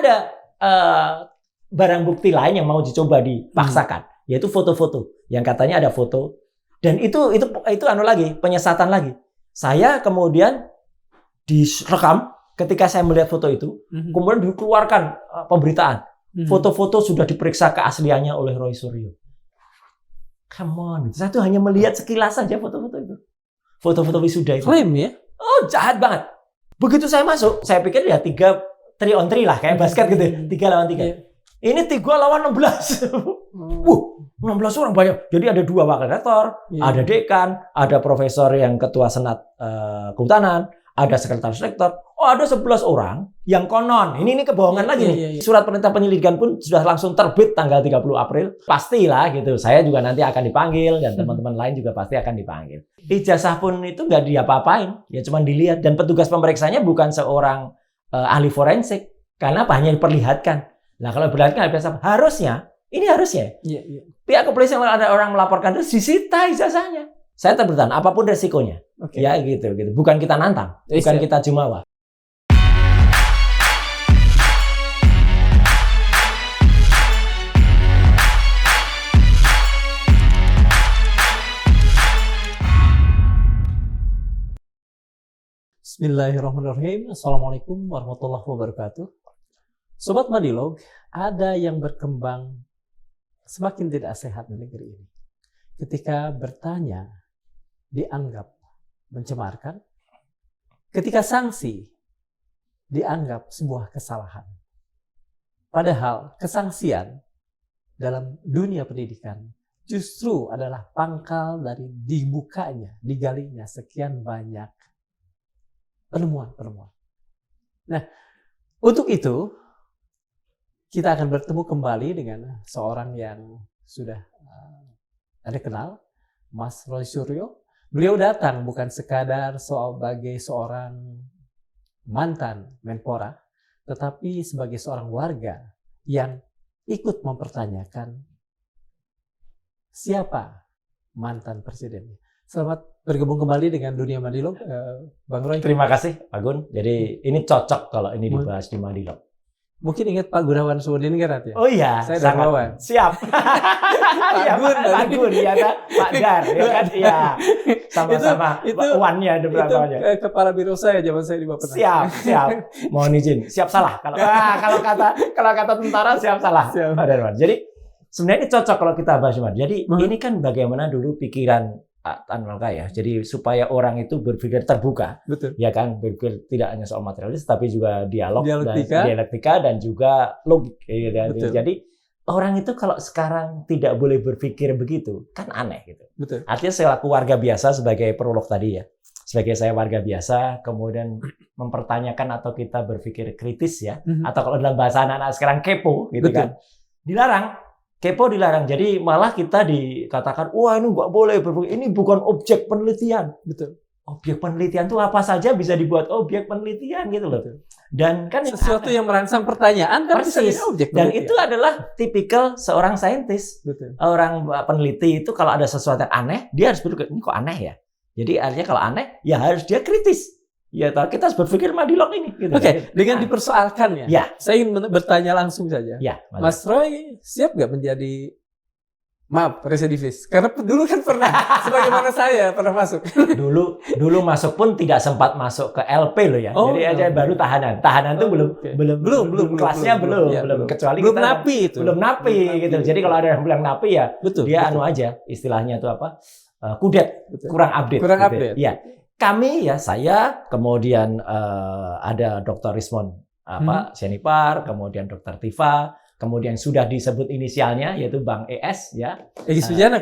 ada barang bukti lain yang mau dicoba dipaksakan, yaitu foto-foto. Yang katanya ada foto, dan itu anu lagi, penyesatan lagi. Saya kemudian direkam ketika saya melihat foto itu, kemudian dikeluarkan pemberitaan. Foto-foto sudah diperiksa keasliannya oleh Roy Suryo. Come on, saya tuh hanya melihat sekilas saja foto-foto itu. Foto-foto wisuda itu. Klaim ya? Oh, jahat banget. Begitu saya masuk, saya pikir ya 3 on 3 lah, kayak basket gitu. 3 lawan 3. Yeah. Ini 3 lawan 16. 16 orang banyak. Jadi ada 2 wakil rektor, ada dekan, ada profesor yang ketua senat kehutanan, ada sekretaris rektor. Oh, ada 11 orang yang konon. Ini kebohongan lagi nih. Surat perintah penyelidikan pun sudah langsung terbit tanggal 30 April. Pastilah gitu. Saya juga nanti akan dipanggil dan teman-teman lain juga pasti akan dipanggil. Ijazah pun itu nggak diapa-apain. Ya cuma dilihat. Dan petugas pemeriksanya bukan seorang ahli forensik. Karena apa? Hanya diperlihatkan. Nah, kalau diperlihatkan harusnya pihak kepolisian kalau ada orang melaporkan itu disita ijazahnya. Saya bertahan apapun resikonya. Ya gitu. Bukan kita nantang, bukan kita jumawa. Bismillahirrahmanirrahim. Assalamualaikum warahmatullahi wabarakatuh. Sobat Madilog, ada yang berkembang semakin tidak sehat di negeri ini. Ketika bertanya, dianggap mencemarkan. Ketika sanksi, dianggap sebuah kesalahan. Padahal kesangsian dalam dunia pendidikan justru adalah pangkal dari dibukanya, digalinya sekian banyak penemuan-penemuan. Nah, untuk itu kita akan bertemu kembali dengan seorang yang sudah ada kenal, Mas Roy Suryo. Beliau datang bukan sekadar sebagai seorang mantan Menpora, tetapi sebagai seorang warga yang ikut mempertanyakan siapa mantan presidennya. Selamat bergabung kembali dengan Dunia Madilog, Bang Roy. Terima kasih, Pak Gun. Jadi ini cocok kalau ini dibahas di Madilog. Mungkin ingat Pak Gunawan Sumodingrat ya? Oh iya, saya Darmawan. Siap. Pak Gun, ya kan? Pak Dar, ya kan? Iya. Sama-sama. Itu Wan-nya ada berapa aja. Kepala biro saya zaman saya di Bappenas. Siap. Mohon izin. Siap salah. Kalau kata tentara siap salah. Pak Darman. Jadi sebenarnya ini cocok kalau kita bahas. Jadi ini kan bagaimana dulu pikiran Anwalka ya. Jadi supaya orang itu berpikir terbuka. Betul. Ya kan, berpikir tidak hanya soal materialis tapi juga dialektika dan juga logik. Jadi orang itu kalau sekarang tidak boleh berpikir begitu, kan aneh gitu. Betul. Artinya selaku warga biasa sebagai prolog tadi ya. Sebagai saya warga biasa kemudian mempertanyakan atau kita berpikir kritis ya, atau kalau dalam bahasa anak-anak sekarang kepo gitu. Betul. Kan. Dilarang. Kepo dilarang, jadi malah kita dikatakan, wah ini nggak boleh, ini bukan objek penelitian. Betul. Objek penelitian itu apa saja bisa dibuat objek penelitian gitu loh. Betul. Dan kan sesuatu yang merangsang pertanyaan kan bisa jadi objek penelitian. Dan itu adalah tipikal seorang saintis. Betul. Orang peneliti itu kalau ada sesuatu yang aneh, dia harus berpikir, ini kok aneh ya? Jadi artinya kalau aneh, ya harus dia kritis. Ya, kita harus berpikir Madilog ini. Gitu. Oke, dengan dipersoalkannya, ya. Saya ingin bertanya langsung saja. Ya, Mas Roy siap nggak menjadi, maaf, residivis? Karena dulu kan pernah, sebagaimana saya pernah masuk. Dulu masuk pun tidak sempat masuk ke LP loh ya. Jadi aja baru tahanan. Tahanan tuh belum kelasnya belum. Kecuali belum kita napi itu. Belum napi gitu. Jadi kalau ada yang bilang napi ya, dia anu aja istilahnya itu apa? Kudet, kurang update. Kurang gitu. update. Ya. Kami ya, saya, kemudian ada Dr. Rismon Sianipar, kemudian Dr. Tifa, kemudian sudah disebut inisialnya yaitu Bang ES ya. Egy Sujana,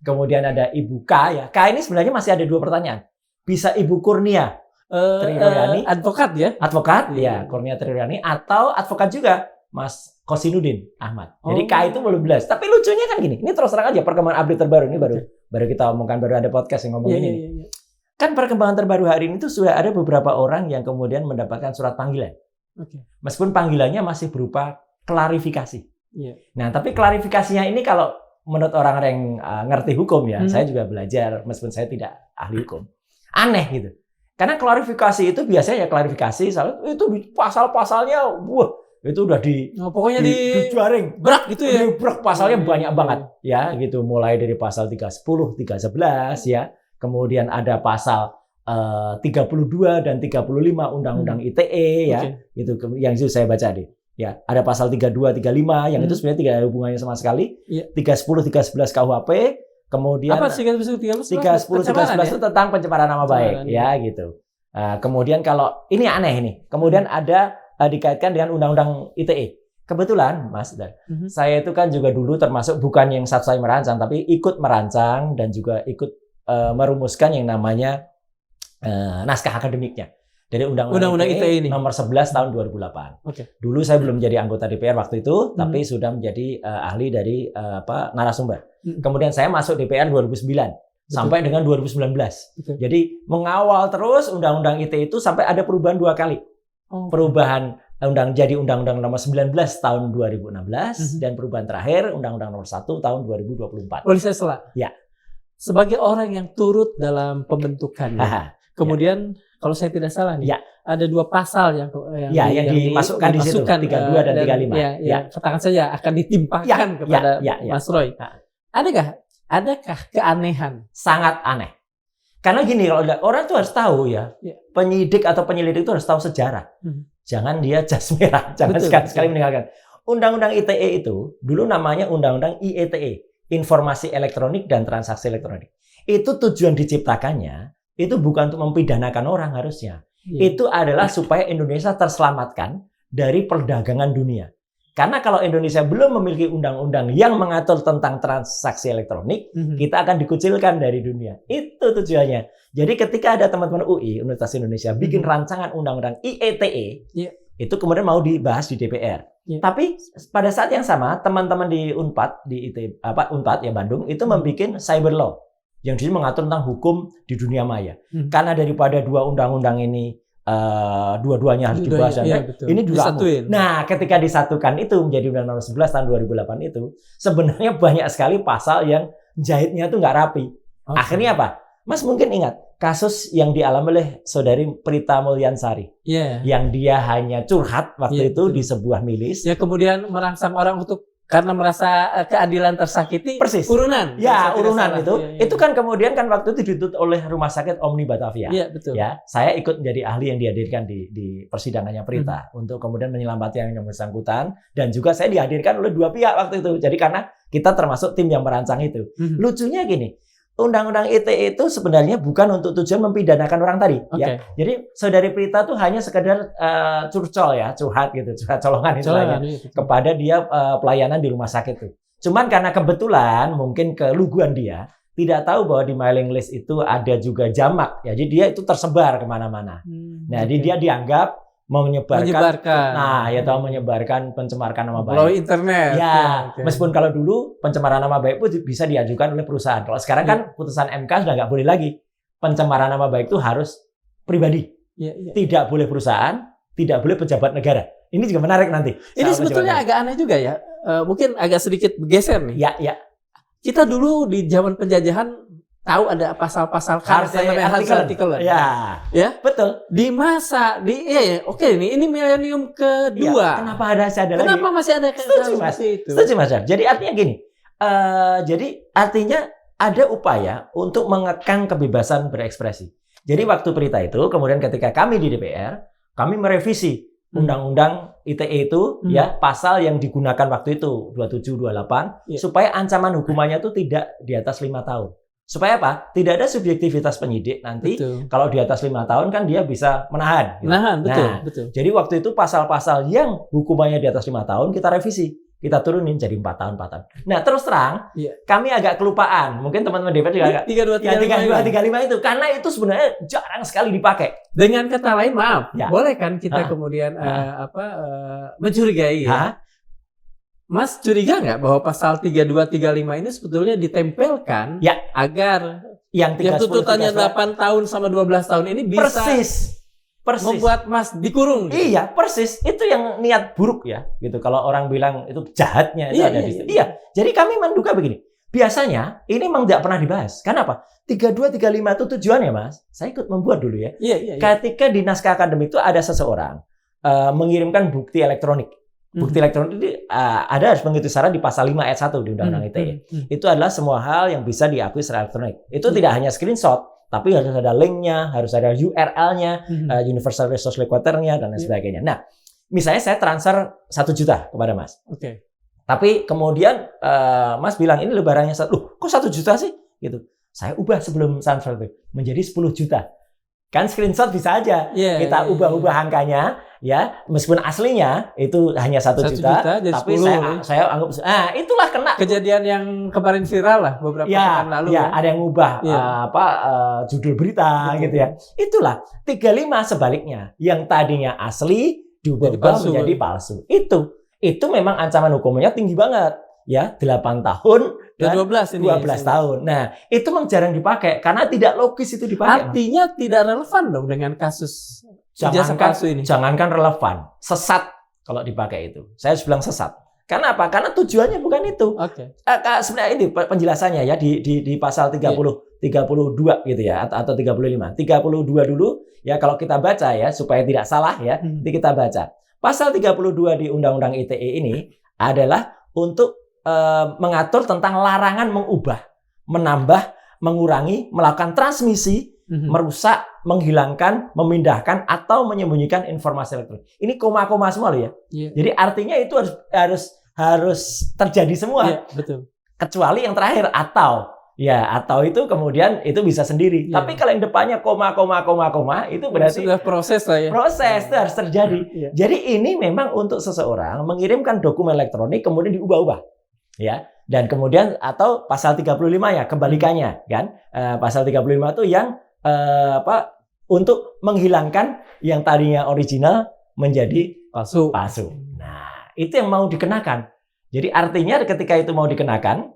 kemudian ada Ibu K ya. K ini sebenarnya masih ada 2 pertanyaan. Bisa Ibu Kurnia Triroyani, advokat ya? Advokat ya, Kurnia Triroyani, atau advokat juga Mas Kosinudin Ahmad. Jadi K itu belum jelas. Tapi lucunya kan gini, ini terus terang aja perkembangan update terbaru ini baru kita omongkan, baru ada podcast yang ngomongin ini. Kan perkembangan terbaru hari ini tuh sudah ada beberapa orang yang kemudian mendapatkan surat panggilan. Meskipun panggilannya masih berupa klarifikasi. Nah, tapi klarifikasinya ini kalau menurut orang yang ngerti hukum ya, saya juga belajar meskipun saya tidak ahli hukum. Aneh gitu. Karena klarifikasi itu biasanya ya klarifikasi, itu di pasal-pasalnya, wah itu udah pokoknya dijaring, brak gitu ya. Brak pasalnya banyak banget, ya gitu. Mulai dari pasal 310, 311 ya, kemudian ada pasal 32 dan 35 Undang-Undang ITE ya, itu yang itu saya baca deh. Ya, ada pasal 32, 35 yang itu sebenarnya tidak ada hubungannya sama sekali. 310, 311 KUHP. Kemudian apa sih 310, 311 itu tentang pencemaran nama baik, ya gitu. Kemudian kalau ini aneh ini, kemudian ada dikaitkan dengan Undang-Undang ITE. Kebetulan, Mas, saya itu kan juga dulu termasuk bukan yang satu-satunya merancang, tapi ikut merancang dan juga ikut merumuskan yang namanya naskah akademiknya. Dari Undang-Undang ITE ini nomor 11 tahun 2008. Dulu saya belum menjadi anggota DPR waktu itu, tapi sudah menjadi ahli dari narasumber. Kemudian saya masuk DPR 2009 sampai dengan 2019. Jadi mengawal terus Undang-Undang ITE itu sampai ada perubahan 2 kali. Perubahan jadi Undang-Undang nomor 19 tahun 2016 dan perubahan terakhir Undang-Undang nomor 1 tahun 2024. Boleh saya salah? Ya. Sebagai orang yang turut dalam pembentukannya. Kemudian kalau saya tidak salah nih, ada 2 pasal yang dimasukkan di situ, 32 dan 35. Katakan saja akan ditimpakan kepada Mas Roy. Adakah keanehan? Sangat aneh. Karena gini, kalau orang itu harus tahu ya, penyidik atau penyelidik itu harus tahu sejarah. Jangan dia jas merah, jangan sekali-sekali meninggalkan. Undang-Undang ITE itu dulu namanya Undang-Undang IETE, Informasi Elektronik dan Transaksi Elektronik. Itu tujuan diciptakannya itu bukan untuk mempidanakan orang harusnya. Itu adalah supaya Indonesia terselamatkan dari perdagangan dunia. Karena kalau Indonesia belum memiliki undang-undang yang mengatur tentang transaksi elektronik, kita akan dikucilkan dari dunia. Itu tujuannya. Jadi ketika ada teman-teman UI, Universitas Indonesia, bikin rancangan undang-undang IETE, itu kemudian mau dibahas di DPR. Tapi pada saat yang sama, teman-teman di Unpad, Unpad ya Bandung, itu membuat cyber law yang di sini mengatur tentang hukum di dunia maya. Karena daripada 2 undang-undang ini dua-duanya harus dibahas ini disatuin. Nah, ketika disatukan itu menjadi Undang-Undang nomor 11 tahun 2008 itu sebenarnya banyak sekali pasal yang jahitnya tuh nggak rapi. Akhirnya apa? Mas mungkin ingat kasus yang dialami oleh saudari Prita Mulyansari, yang dia hanya curhat waktu itu di sebuah milis. Ya kemudian merangsang orang untuk karena merasa keadilan tersakiti. Persis. Urunan. Ya, urunan itu. Itu kan kemudian kan waktu itu dituntut oleh Rumah Sakit Omni Batavia. Iya, betul. Ya, saya ikut menjadi ahli yang dihadirkan di persidangannya Prita untuk kemudian menyelamatkan yang bersangkutan, dan juga saya dihadirkan oleh 2 pihak waktu itu. Jadi karena kita termasuk tim yang merancang itu. Lucunya gini, Undang-Undang ITE itu sebenarnya bukan untuk tujuan mempidanakan orang tadi. Ya. Jadi saudari Prita tuh hanya sekedar curcol ya, curhat gitu, curhat colongan istilahnya kepada dia pelayanan di rumah sakit itu. Cuman karena kebetulan mungkin keluguan dia tidak tahu bahwa di mailing list itu ada juga jamak. Ya, jadi dia itu tersebar kemana-mana. Nah, jadi dia dianggap menyebarkan. Nah, ya tahu menyebarkan pencemaran nama baik. Melalui internet. Ya, meskipun kalau dulu pencemaran nama baik pun bisa diajukan oleh perusahaan. Kalau sekarang kan putusan MK sudah nggak boleh lagi. Pencemaran nama baik itu harus pribadi. Tidak boleh perusahaan, tidak boleh pejabat negara. Ini juga menarik nanti. Ini sebetulnya agak aneh juga ya. Mungkin agak sedikit bergeser nih. Ya. Kita dulu di zaman penjajahan tahu ada pasal-pasal karet yang namanya Hartz-Artikel. Ya, betul. Di masa ini milenium kedua. Kenapa ada lagi? Kenapa masih ada Setuju, Mas. Jadi artinya gini. Jadi artinya ada upaya untuk mengekang kebebasan berekspresi. Jadi waktu Prita itu, kemudian ketika kami di DPR, kami merevisi Undang-Undang ITE itu ya, pasal yang digunakan waktu itu 27, 28 supaya ancaman hukumannya itu tidak di atas 5 tahun. Supaya apa? Tidak ada subjektivitas penyidik nanti. Kalau di atas 5 tahun kan dia bisa menahan. Gitu. Betul. Jadi waktu itu pasal-pasal yang hukumannya di atas 5 tahun kita revisi. Kita turunin jadi 4 tahun. Nah, terus terang, kami agak kelupaan. Mungkin teman-teman DPR juga agak 32, 35 itu. Karena itu sebenarnya jarang sekali dipakai. Dengan kata lain, boleh kan kita kemudian mencurigai ya? Mas curiga nggak bahwa pasal 32, 35 ini sebetulnya ditempelkan agar yang tuntutannya 8 tahun sama 12 tahun ini bisa persis membuat Mas dikurung? Gitu. Iya, persis. Itu yang niat buruk ya. Gitu. Kalau orang bilang itu jahatnya itu ada di situ. Iya. Jadi kami menduga begini. biasanya ini memang tidak pernah dibahas. Kenapa? 32, 35 itu tujuannya, Mas. Saya ikut membuat dulu ya. Iya. Ketika di naskah akademik itu ada seseorang mengirimkan bukti elektronik. Bukti elektronik itu ada harus mengikuti syarat di pasal 5 ayat 1 di Undang-Undang ITE. Itu adalah semua hal yang bisa diakui secara elektronik. Itu tidak hanya screenshot, tapi harus ada linknya, harus ada URL-nya, Universal Resource Requester-nya, dan lain sebagainya. Nah, misalnya saya transfer 1 juta kepada Mas. Oke. Tapi kemudian Mas bilang ini barangnya kok 1 juta sih? Gitu. Saya ubah sebelum transfer itu menjadi 10 juta. Kan screenshot bisa aja. Kita ubah-ubah angkanya, ya, meskipun aslinya itu hanya 1 juta, tapi 10, saya anggap itulah kena. Kejadian yang kemarin viral lah beberapa pekan lalu. Ya, ada yang ubah judul berita. Betul. Gitu ya. Itulah 35 sebaliknya. Yang tadinya asli diubah menjadi palsu. Itu memang ancaman hukumnya tinggi banget. Ya, 8 tahun dan 12 tahun. Nah, itu memang jarang dipakai karena tidak logis itu dipakai. Artinya tidak relevan dong dengan kasus ijazah palsu ini. Jangankan relevan, sesat kalau dipakai itu. Saya harus bilang sesat. Karena apa? Karena tujuannya bukan itu. Oke. Sebenarnya ini penjelasannya ya di pasal 32 gitu ya atau 35. 32 dulu ya kalau kita baca ya supaya tidak salah ya. Nanti kita baca. Pasal 32 di Undang-Undang ITE ini adalah untuk mengatur tentang larangan mengubah, menambah, mengurangi, melakukan transmisi, merusak, menghilangkan, memindahkan atau menyembunyikan informasi elektronik. Ini koma-koma semua loh ya. Jadi artinya itu harus terjadi semua. Betul. Kecuali yang terakhir atau itu kemudian itu bisa sendiri. Tapi kalau yang depannya koma itu berarti sudah proses lah ya. Proses itu harus terjadi. Jadi ini memang untuk seseorang mengirimkan dokumen elektronik kemudian diubah-ubah. Ya, dan kemudian atau pasal 35 ya kebalikannya kan. Pasal 35 itu yang untuk menghilangkan yang tadinya original menjadi palsu. Nah, itu yang mau dikenakan. Jadi artinya ketika itu mau dikenakan,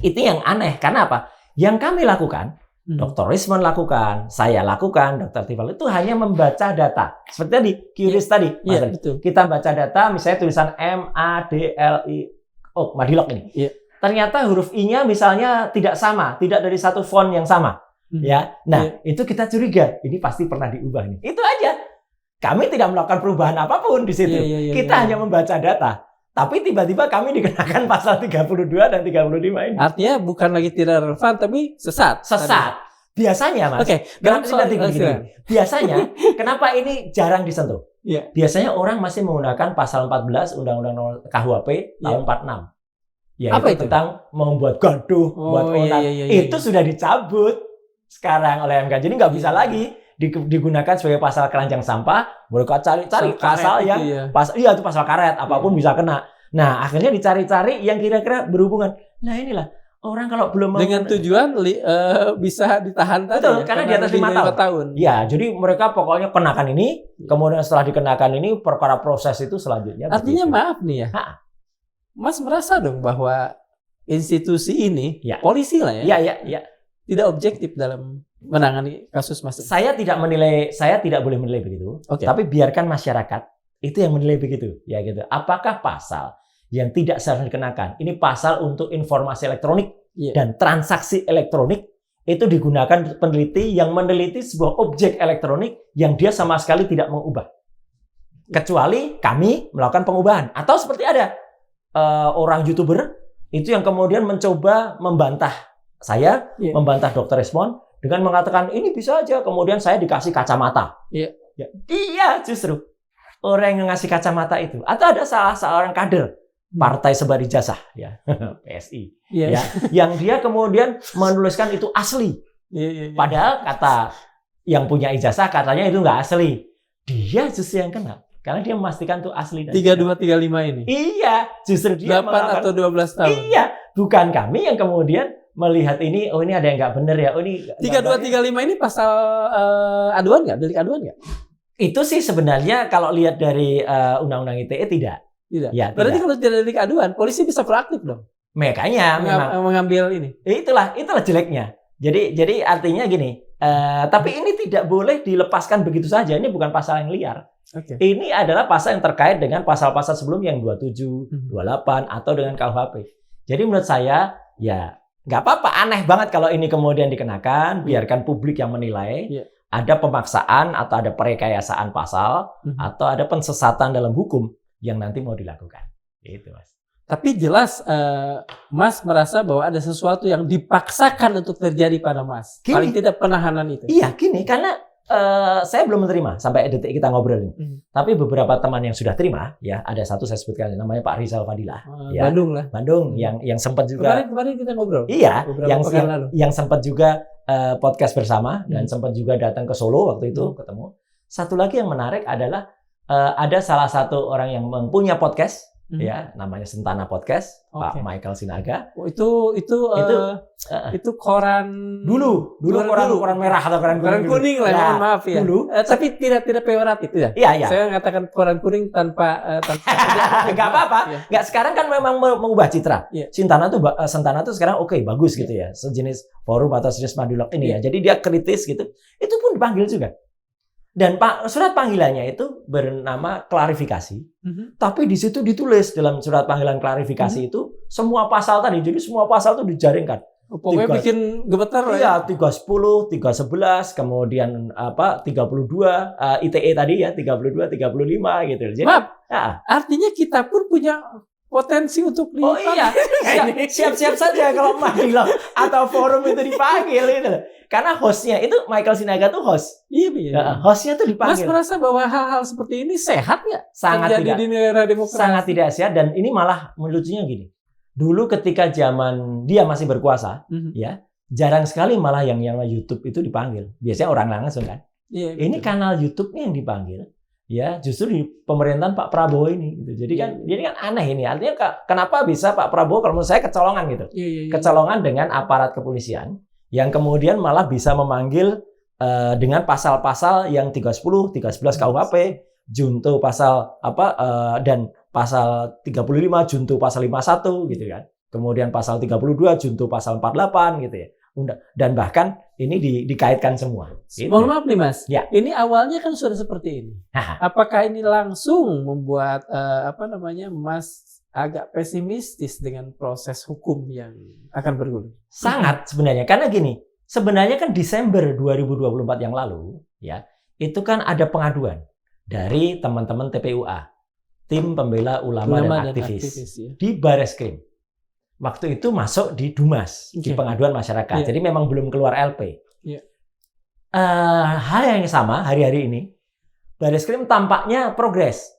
itu yang aneh. Karena apa? Yang kami lakukan, Dr. Rismond lakukan, saya lakukan, Dr. Tiffal itu hanya membaca data. Seperti tadi, QRIS tadi. Betul. Kita baca data, misalnya tulisan MADLI. Madilog ini. Ternyata huruf I-nya misalnya tidak sama, tidak dari satu font yang sama. Ya. Nah, itu kita curiga, ini pasti pernah diubah nih. Itu aja. Kami tidak melakukan perubahan apapun di situ. Kita hanya membaca data. Tapi tiba-tiba kami dikenakan pasal 32 dan 35 ini. Artinya bukan lagi tidak relevan tapi sesat. Biasanya, Mas. Biasanya kenapa ini jarang disentuh? Biasanya orang masih menggunakan pasal 14 Undang-Undang KUHP tahun 46. Apa itu? Tentang membuat gaduh, buat onar. Itu sudah dicabut sekarang oleh MK. Jadi nggak bisa lagi digunakan sebagai pasal keranjang sampah. Mereka cari pasal yang itu pasal karet, apapun bisa kena. Nah, akhirnya dicari-cari yang kira-kira berhubungan. Nah, inilah orang kalau belum dengan tujuan bisa ditahan tadi. Betul, karena di atas 5 tahun. Ya, jadi mereka pokoknya kenakan ini, kemudian setelah dikenakan ini perkara proses itu selanjutnya. Artinya maaf nih ya. Mas merasa dong bahwa institusi ini, polisi lah ya. Iya. Tidak objektif dalam menangani kasus Mas. Saya tidak boleh menilai begitu. Tapi biarkan masyarakat itu yang menilai begitu, ya gitu. Apakah pasal yang tidak seharusnya dikenakan. Ini pasal untuk informasi elektronik dan transaksi elektronik itu digunakan peneliti yang meneliti sebuah objek elektronik yang dia sama sekali tidak mengubah. Kecuali kami melakukan pengubahan. Atau seperti ada orang YouTuber itu yang kemudian mencoba membantah saya, membantah Dr. Rismond dengan mengatakan ini bisa aja. Kemudian saya dikasih kacamata. Iya, justru orang yang ngasih kacamata itu. Atau ada salah seorang kader Partai Sebar Ijazah ya PSI yang dia kemudian menuliskan itu asli padahal kata yang punya ijazah katanya itu nggak asli, dia justru yang kena karena dia memastikan itu asli. 3235 ini justru dia 8 atau 12 tahun bukan kami yang kemudian melihat ini ini ada yang nggak benar ya ini 3235 ini pasal aduan nggak, delik aduan nggak? Itu sih sebenarnya kalau lihat dari Undang-Undang ITE tidak. Berarti kalau tidak delik aduan, polisi bisa proaktif dong. Makanya mengambil ini. Itulah jeleknya. Jadi artinya gini. Tapi ini tidak boleh dilepaskan begitu saja. Ini bukan pasal yang liar. Ini adalah pasal yang terkait dengan pasal-pasal sebelumnya yang 27, 28 atau dengan KUHP. Jadi menurut saya ya nggak apa-apa, aneh banget kalau ini kemudian dikenakan, biarkan publik yang menilai. Ada pemaksaan atau ada perekayasaan pasal atau ada pensesatan dalam hukum yang nanti mau dilakukan. Itu, Mas. Tapi jelas Mas merasa bahwa ada sesuatu yang dipaksakan untuk terjadi pada Mas. Gini, paling tidak penahanan itu. Iya, gini, karena saya belum menerima sampai detik kita ngobrol ini. Tapi beberapa teman yang sudah terima, ya ada satu saya sebutkan namanya Pak Rizal Fadilah. Ya, Bandung lah. Bandung yang sempat juga. Kemarin kita ngobrol. Iya, yang sempat juga podcast bersama dan sempat juga datang ke Solo waktu itu ketemu. Satu lagi yang menarik adalah ada salah satu orang yang mempunyya podcast. Ya, namanya Sentana Podcast, Pak Michael Sinaga. Oh, itu koran dulu koran merah atau koran kuning lah, ya, mohon maaf ya. Dulu, tapi tidak peyoratif ya. Iya. Saya mengatakan koran kuning tanpa nggak apa-apa. Nggak, sekarang kan memang mengubah citra. Sentana tuh sekarang bagus gitu ya. Sejenis forum atau sejenis madulog ini ya. Jadi dia kritis gitu. Itu pun dipanggil juga. Dan surat panggilannya itu bernama klarifikasi. Tapi di situ ditulis dalam surat panggilan klarifikasi itu semua pasal tadi. Jadi semua pasal itu dijaringkan. Pokoknya bikin gemetar lah. Iya, 310, 311, kemudian 32 ITE tadi ya, 32, 35 gitu. Jadi, artinya kita pun punya potensi untuk dipanggil. Oh iya, siap-siap saja kalau madulog atau forum itu dipanggil itu. Karena hostnya itu Michael Sinaga tuh host. Iya. Hostnya tuh dipanggil. Mas merasa bahwa hal-hal seperti ini sehat nggak? Sangat tidak. Di era demokrasi. Sangat tidak sehat, dan ini malah lucunya gini. Dulu ketika zaman dia masih berkuasa, ya jarang sekali malah yang YouTube itu dipanggil. Biasanya orang langsung kan. Iya, ini kanal YouTube-nya yang dipanggil. Ya, justru di pemerintahan Pak Prabowo ini gitu. Jadi kan aneh ini. Artinya kenapa bisa Pak Prabowo, kalau menurut saya kecolongan gitu. Kecolongan dengan aparat kepolisian yang kemudian malah bisa memanggil dengan pasal-pasal yang 310, 311 KUHP, junto pasal dan pasal 35 junto pasal 51 gitu kan. Kemudian pasal 32 junto pasal 48 gitu ya. Dan bahkan ini dikaitkan semua. Gitu. Mohon maaf nih Mas. Ya. Ini awalnya kan sudah seperti ini. Apakah ini langsung membuat Mas agak pesimistis dengan proses hukum yang akan bergulir? Sangat sebenarnya, karena gini, sebenarnya kan Desember 2024 yang lalu ya, itu kan ada pengaduan dari teman-teman TPUA, Tim Pembela Ulama dan Aktivis ya, di Bareskrim. Waktu itu masuk di Dumas, di pengaduan masyarakat. Jadi memang belum keluar LP. Hal yang sama hari-hari ini, Bareskrim tampaknya progres.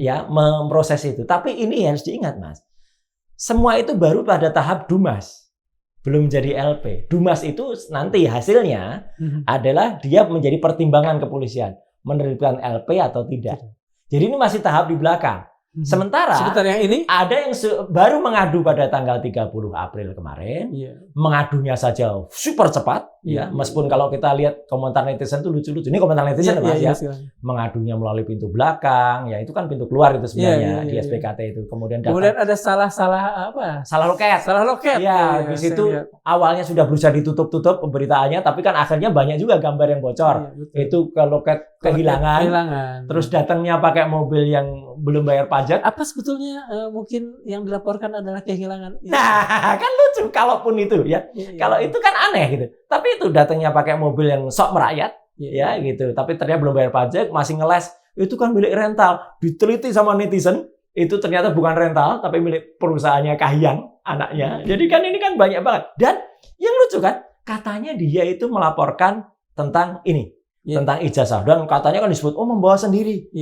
Ya, memproses itu. Tapi ini harus diingat, Mas. Semua itu baru pada tahap Dumas. Belum jadi LP. Dumas itu nanti hasilnya adalah dia menjadi pertimbangan kepolisian. Menerbitkan LP atau tidak. Jadi ini masih tahap di belakang. Sementara yang ini ada yang baru mengadu pada tanggal 30 April kemarin. Mengadunya saja super cepat. Meskipun kalau kita lihat komentar netizen itu lucu-lucu. Ini komentar netizen Mas ya. Mengadunya melalui pintu belakang. Ya itu kan pintu keluar itu sebenarnya di SPKT itu. Kemudian ada salah loket. Salah loket. Ya, di situ awalnya sudah berusaha ditutup-tutup pemberitaannya, tapi kan akhirnya banyak juga gambar yang bocor. Itu ke loket kehilangan. Terus datangnya pakai mobil yang belum bayar pajak. Apa sebetulnya mungkin yang dilaporkan adalah kehilangan? Nah, kan lucu kalaupun itu ya. Kalau itu kan aneh gitu. Tapi itu datangnya pakai mobil yang sok merakyat, ya gitu. Tapi ternyata belum bayar pajak, masih ngeles. Itu kan milik rental. Diteliti sama netizen, itu ternyata bukan rental, tapi milik perusahaannya Kahiyang, anaknya. Jadi kan ini kan banyak banget. Dan yang lucu kan, katanya dia itu melaporkan tentang ini, tentang ijazah. Dan katanya kan disebut, membawa sendiri.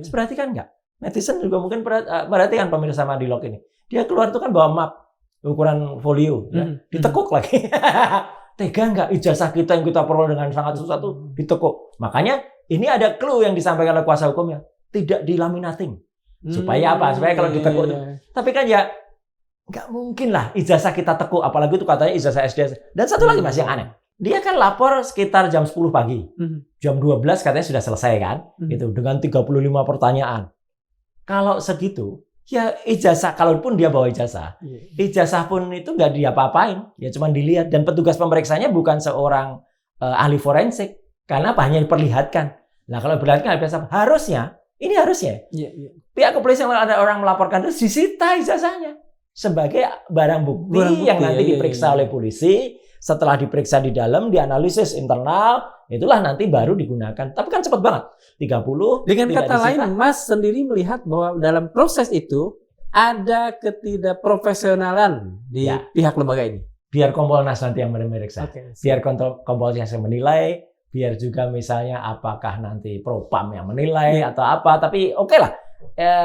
Berarti kan enggak. Netizen juga mungkin perhatikan pemirsa Madulog ini. Dia keluar itu kan bawa map ukuran folio, ditekuk lagi. Tega nggak ijazah kita yang kita peroleh dengan sangat susah tuh ditekuk. Makanya ini ada clue yang disampaikan oleh kuasa hukumnya, tidak dilaminating. Supaya apa? Supaya kalau ditekuk itu. Tapi kan ya nggak mungkin lah ijazah kita tekuk, apalagi itu katanya ijazah SD. Dan satu lagi Mas yang aneh. Dia kan lapor sekitar jam 10 pagi. Jam 12 katanya sudah selesai kan? Itu dengan 35 pertanyaan. Kalau segitu, ya ijazah, kalaupun dia bawa ijazah pun itu nggak diapa-apain, ya cuma dilihat. Dan petugas pemeriksanya bukan seorang ahli forensik, karena hanya diperlihatkan. Nah kalau diperlihatkan harusnya pihak kepolisian, ada orang melaporkan itu disita ijazahnya. sebagai barang bukti yang nanti diperiksa oleh polisi. Setelah diperiksa di dalam, dianalisis internal, itulah nanti baru digunakan. Tapi kan cepat banget. 30. Dengan kata lain, Mas sendiri melihat bahwa dalam proses itu ada ketidakprofesionalan di pihak lembaga ini. Biar Kompolnas nanti yang memeriksa. Biar Kompolnas yang menilai, biar juga misalnya apakah nanti Propam yang menilai atau apa. Tapi oke lah,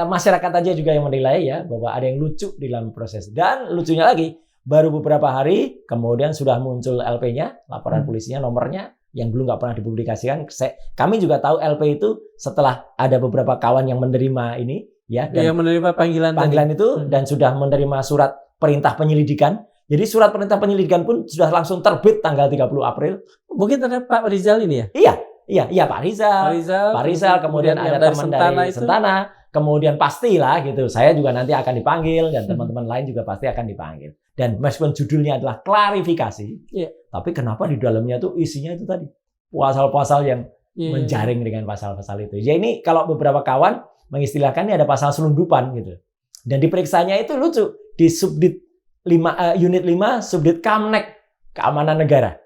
masyarakat aja juga yang menilai ya, bahwa ada yang lucu di dalam proses. Dan lucunya lagi, baru beberapa hari kemudian sudah muncul LP-nya, laporan polisinya, nomornya yang belum nggak pernah dipublikasikan. Kami juga tahu LP itu setelah ada beberapa kawan yang menerima ini, ya, dan yang menerima panggilan itu dan sudah menerima surat perintah penyelidikan. Jadi surat perintah penyelidikan pun sudah langsung terbit tanggal 30 April. Mungkin terhadap Pak Rizal ini ya? Iya Pak Rizal, kemudian ada teman dari Sentana. Kemudian pastilah gitu, saya juga nanti akan dipanggil dan teman-teman lain juga pasti akan dipanggil. Dan meskipun judulnya adalah klarifikasi, tapi kenapa di dalamnya tuh isinya itu tadi pasal-pasal yang menjaring dengan pasal-pasal itu. Ya ini kalau beberapa kawan mengistilahkan ini ada pasal selundupan gitu. Dan diperiksanya itu lucu di subdit 5 unit 5 subdit Kamnek, keamanan negara.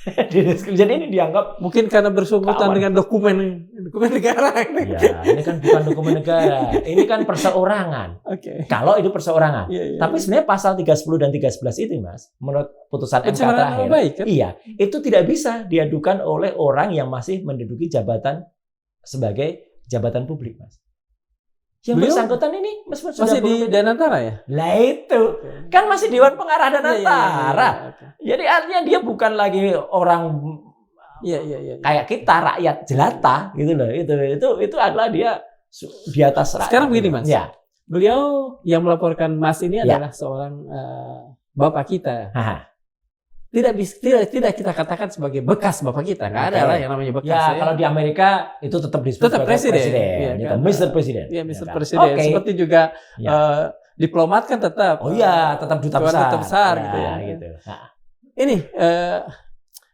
Jadi ini dianggap mungkin karena bersangkutan dengan dokumen negara. Ya, ini kan bukan dokumen negara. Ini kan perseorangan. Kalau itu perseorangan. Tapi sebenarnya pasal 310 dan 311 itu, Mas, menurut putusan MK terakhir, kan? itu tidak bisa diadukan oleh orang yang masih menduduki jabatan sebagai jabatan publik, Mas. Yang bersangkutan ini masih di Danantara ya? Lah itu kan masih Dewan Pengarah Danantara. Jadi artinya dia bukan lagi orang kayak kita rakyat jelata gitu loh. Itu adalah dia di atas rakyat. Sekarang begini Mas. Beliau yang melaporkan Mas ini adalah seorang bapak kita. Tidak kita katakan sebagai bekas bapak kita, nggak ada lah yang namanya bekas. Ya, kalau di Amerika itu tetap disebut presiden. Kan? Mr. Presiden. Iya, Mr. Presiden. Seperti juga diplomat kan tetap. Tetap duta besar. Gitu ya. Gitu. Ini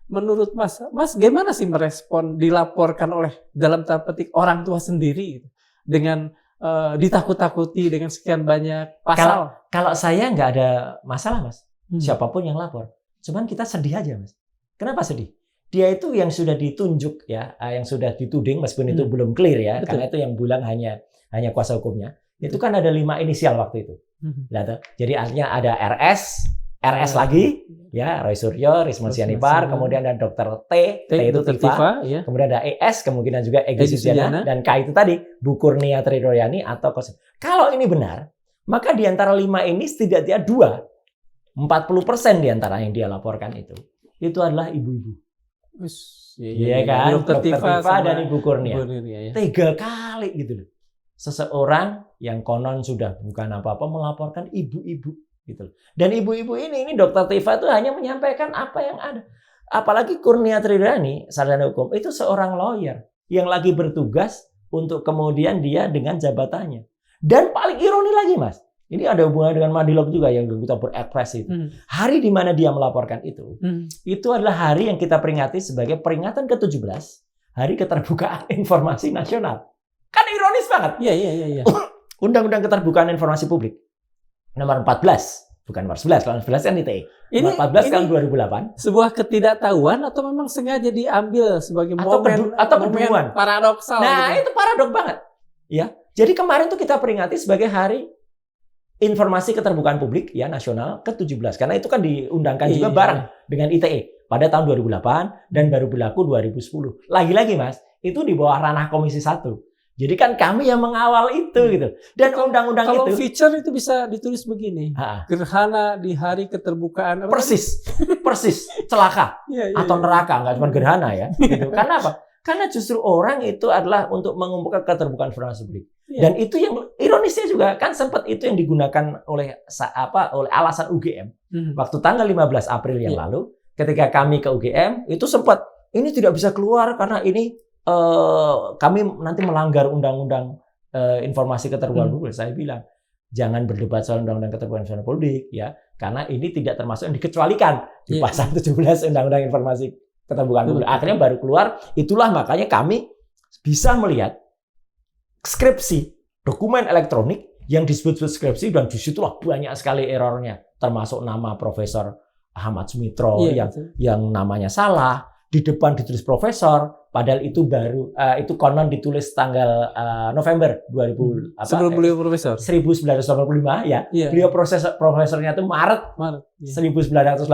menurut Mas gimana sih merespon dilaporkan oleh dalam tanda petik orang tua sendiri gitu, dengan ditakut-takuti dengan sekian banyak pasal? Kalau saya nggak ada masalah, Mas. Siapapun yang lapor. Cuman kita sedih aja, Mas. Kenapa sedih? Dia itu yang sudah ditunjuk ya, yang sudah dituding meskipun itu belum clear ya, karena itu yang bilang hanya kuasa hukumnya. Itu kan ada 5 inisial waktu itu. Jadi artinya ada RS lagi, ya Roy Suryo, Rismon Sianipar, kemudian ada Dr. T itu Tifa, kemudian ada ES, kemungkinan juga Egy Sujana, dan K itu tadi Bu Kurnia Tridoyani atau Kos. Kalau ini benar, maka di antara 5 ini setidaknya 40% di antara yang dia laporkan itu adalah ibu-ibu. Iya kan? Dr. Tifa dan Ibu Kurnia. 3 kali gitu loh. Seseorang yang konon sudah bukan apa-apa melaporkan ibu-ibu gitu loh. Dan ibu-ibu ini Dr. Tifa itu hanya menyampaikan apa yang ada. Apalagi Kurnia Tridoyani, sarjana hukum, itu seorang lawyer yang lagi bertugas untuk kemudian dia dengan jabatannya. Dan paling ironi lagi, Mas. Ini ada hubungan dengan Madilog juga yang kita berekspresi. Hari di mana dia melaporkan itu adalah hari yang kita peringati sebagai peringatan ke-17 Hari Keterbukaan Informasi Nasional. Kan ironis banget. Iya. Undang-Undang Keterbukaan Informasi Publik nomor 14, bukan nomor 11, kalau 11 kan ITE. Nomor 14 tahun 2008. Sebuah ketidaktahuan atau memang sengaja diambil sebagai momen kedunguan paradoksal. Nah, itu paradoks banget. Ya. Jadi kemarin tuh kita peringati sebagai Hari Informasi Keterbukaan Publik ya nasional ke-17 karena itu kan diundangkan juga bareng dengan ITE pada tahun 2008 dan baru berlaku 2010. Lagi-lagi Mas, itu di bawah ranah Komisi 1. Jadi kan kami yang mengawal itu gitu. Dan undang-undang itu kalau feature itu bisa ditulis begini. Gerhana di Hari Keterbukaan persis celaka atau neraka, enggak cuma gerhana ya gitu. Karena apa? Karena justru orang itu adalah untuk mengumpulkan keterbukaan informasi publik. Dan itu yang ironisnya juga kan sempat itu yang digunakan oleh alasan UGM. Waktu tanggal 15 April yang lalu ketika kami ke UGM itu sempat ini tidak bisa keluar karena ini kami nanti melanggar undang-undang informasi keterbukaan publik. Saya bilang jangan berdebat soal undang-undang keterbukaan informasi publik ya karena ini tidak termasuk yang dikecualikan di pasal 17 undang-undang informasi keterbukaan publik. Akhirnya baru keluar, itulah makanya kami bisa melihat skripsi dokumen elektronik Yang disebut skripsi dan di situlah banyak sekali errornya, termasuk nama Profesor Ahmad Sumitro yang namanya salah, di depan ditulis profesor, padahal itu baru itu konon ditulis tanggal November 2000 sebelum beliau profesor 1985 ya. Beliau profesornya itu Maret 1986.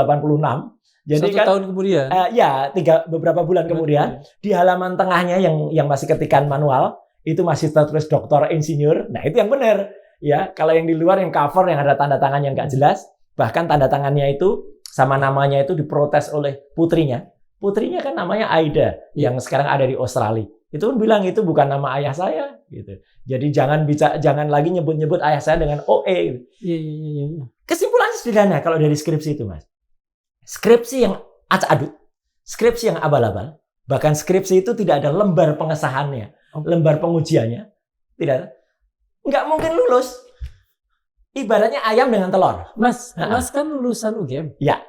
Jadi 1 tahun kemudian. Beberapa bulan kemudian di halaman tengahnya yang masih ketikan manual itu masih tertulis doktor insinyur. Nah, itu yang benar. Ya, kalau yang di luar yang cover yang ada tanda tangan yang nggak jelas, bahkan tanda tangannya itu sama namanya itu diprotes oleh putrinya. Putrinya kan namanya Aida yang sekarang ada di Australia. Itu pun bilang itu bukan nama ayah saya gitu. Jadi jangan lagi nyebut-nyebut ayah saya dengan OE. Iya. Kesimpulannya sederhana kalau dari skripsi itu, Mas. Skripsi yang acak-aduk, skripsi yang abal-abal, bahkan skripsi itu tidak ada lembar pengesahannya, lembar pengujiannya, tidak ada. Nggak mungkin lulus. Ibaratnya ayam dengan telur. Mas kan lulusan UGM. Ya.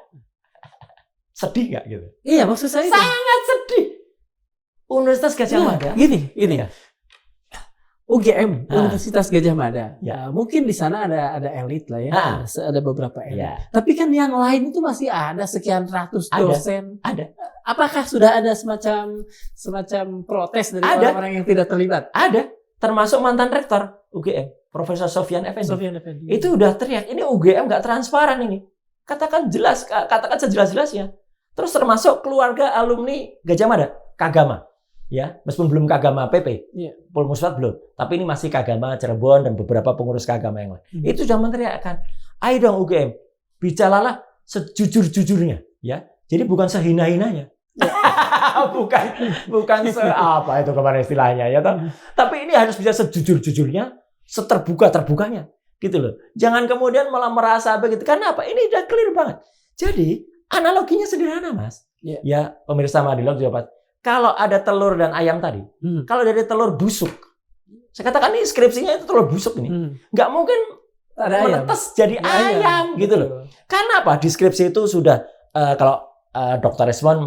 Sedih nggak gitu? Iya, maksud saya sangat sedih. Universitas Gadjah Mada. Gini. Ya. UGM, Universitas Gadjah Mada. Ya. Mungkin di sana ada elit lah ya. Ada beberapa elit. Ya. Tapi kan yang lain itu masih ada sekian ratus dosen. Ada. Apakah sudah ada semacam protes dari orang-orang yang tidak terlibat? Ada. Termasuk mantan rektor UGM, Profesor Sofyan Effendi. Itu udah teriak, ini UGM nggak transparan ini. Katakan sejelas-jelasnya. Terus termasuk keluarga alumni Gadjah Mada, Kagama. Ya, meskipun belum Kagama PP, Pulmusfat belum. Tapi ini masih Kagama Cirebon dan beberapa pengurus Kagama yang lain. Itu sudah meneriakkan, ayo dong UGM, bicaralah sejujur-jujurnya. Ya, jadi bukan sehina-hinanya. bukan apa itu kemarin istilahnya ya toh. Tapi ini harus bisa sejujur-jujurnya, seterbuka-terbukanya. Gitu loh. Jangan kemudian malah merasa begitu. Karena apa? Ini udah clear banget. Jadi, analoginya sederhana, Mas. Ya, pemirsa Madilog juga Pak. Kalau ada telur dan ayam tadi, kalau dari telur busuk, saya katakan ini skripsinya itu telur busuk ini. Nggak mungkin menetes jadi ayam gitu loh. Karena apa? Di skripsi itu sudah kalau Dr. Resmond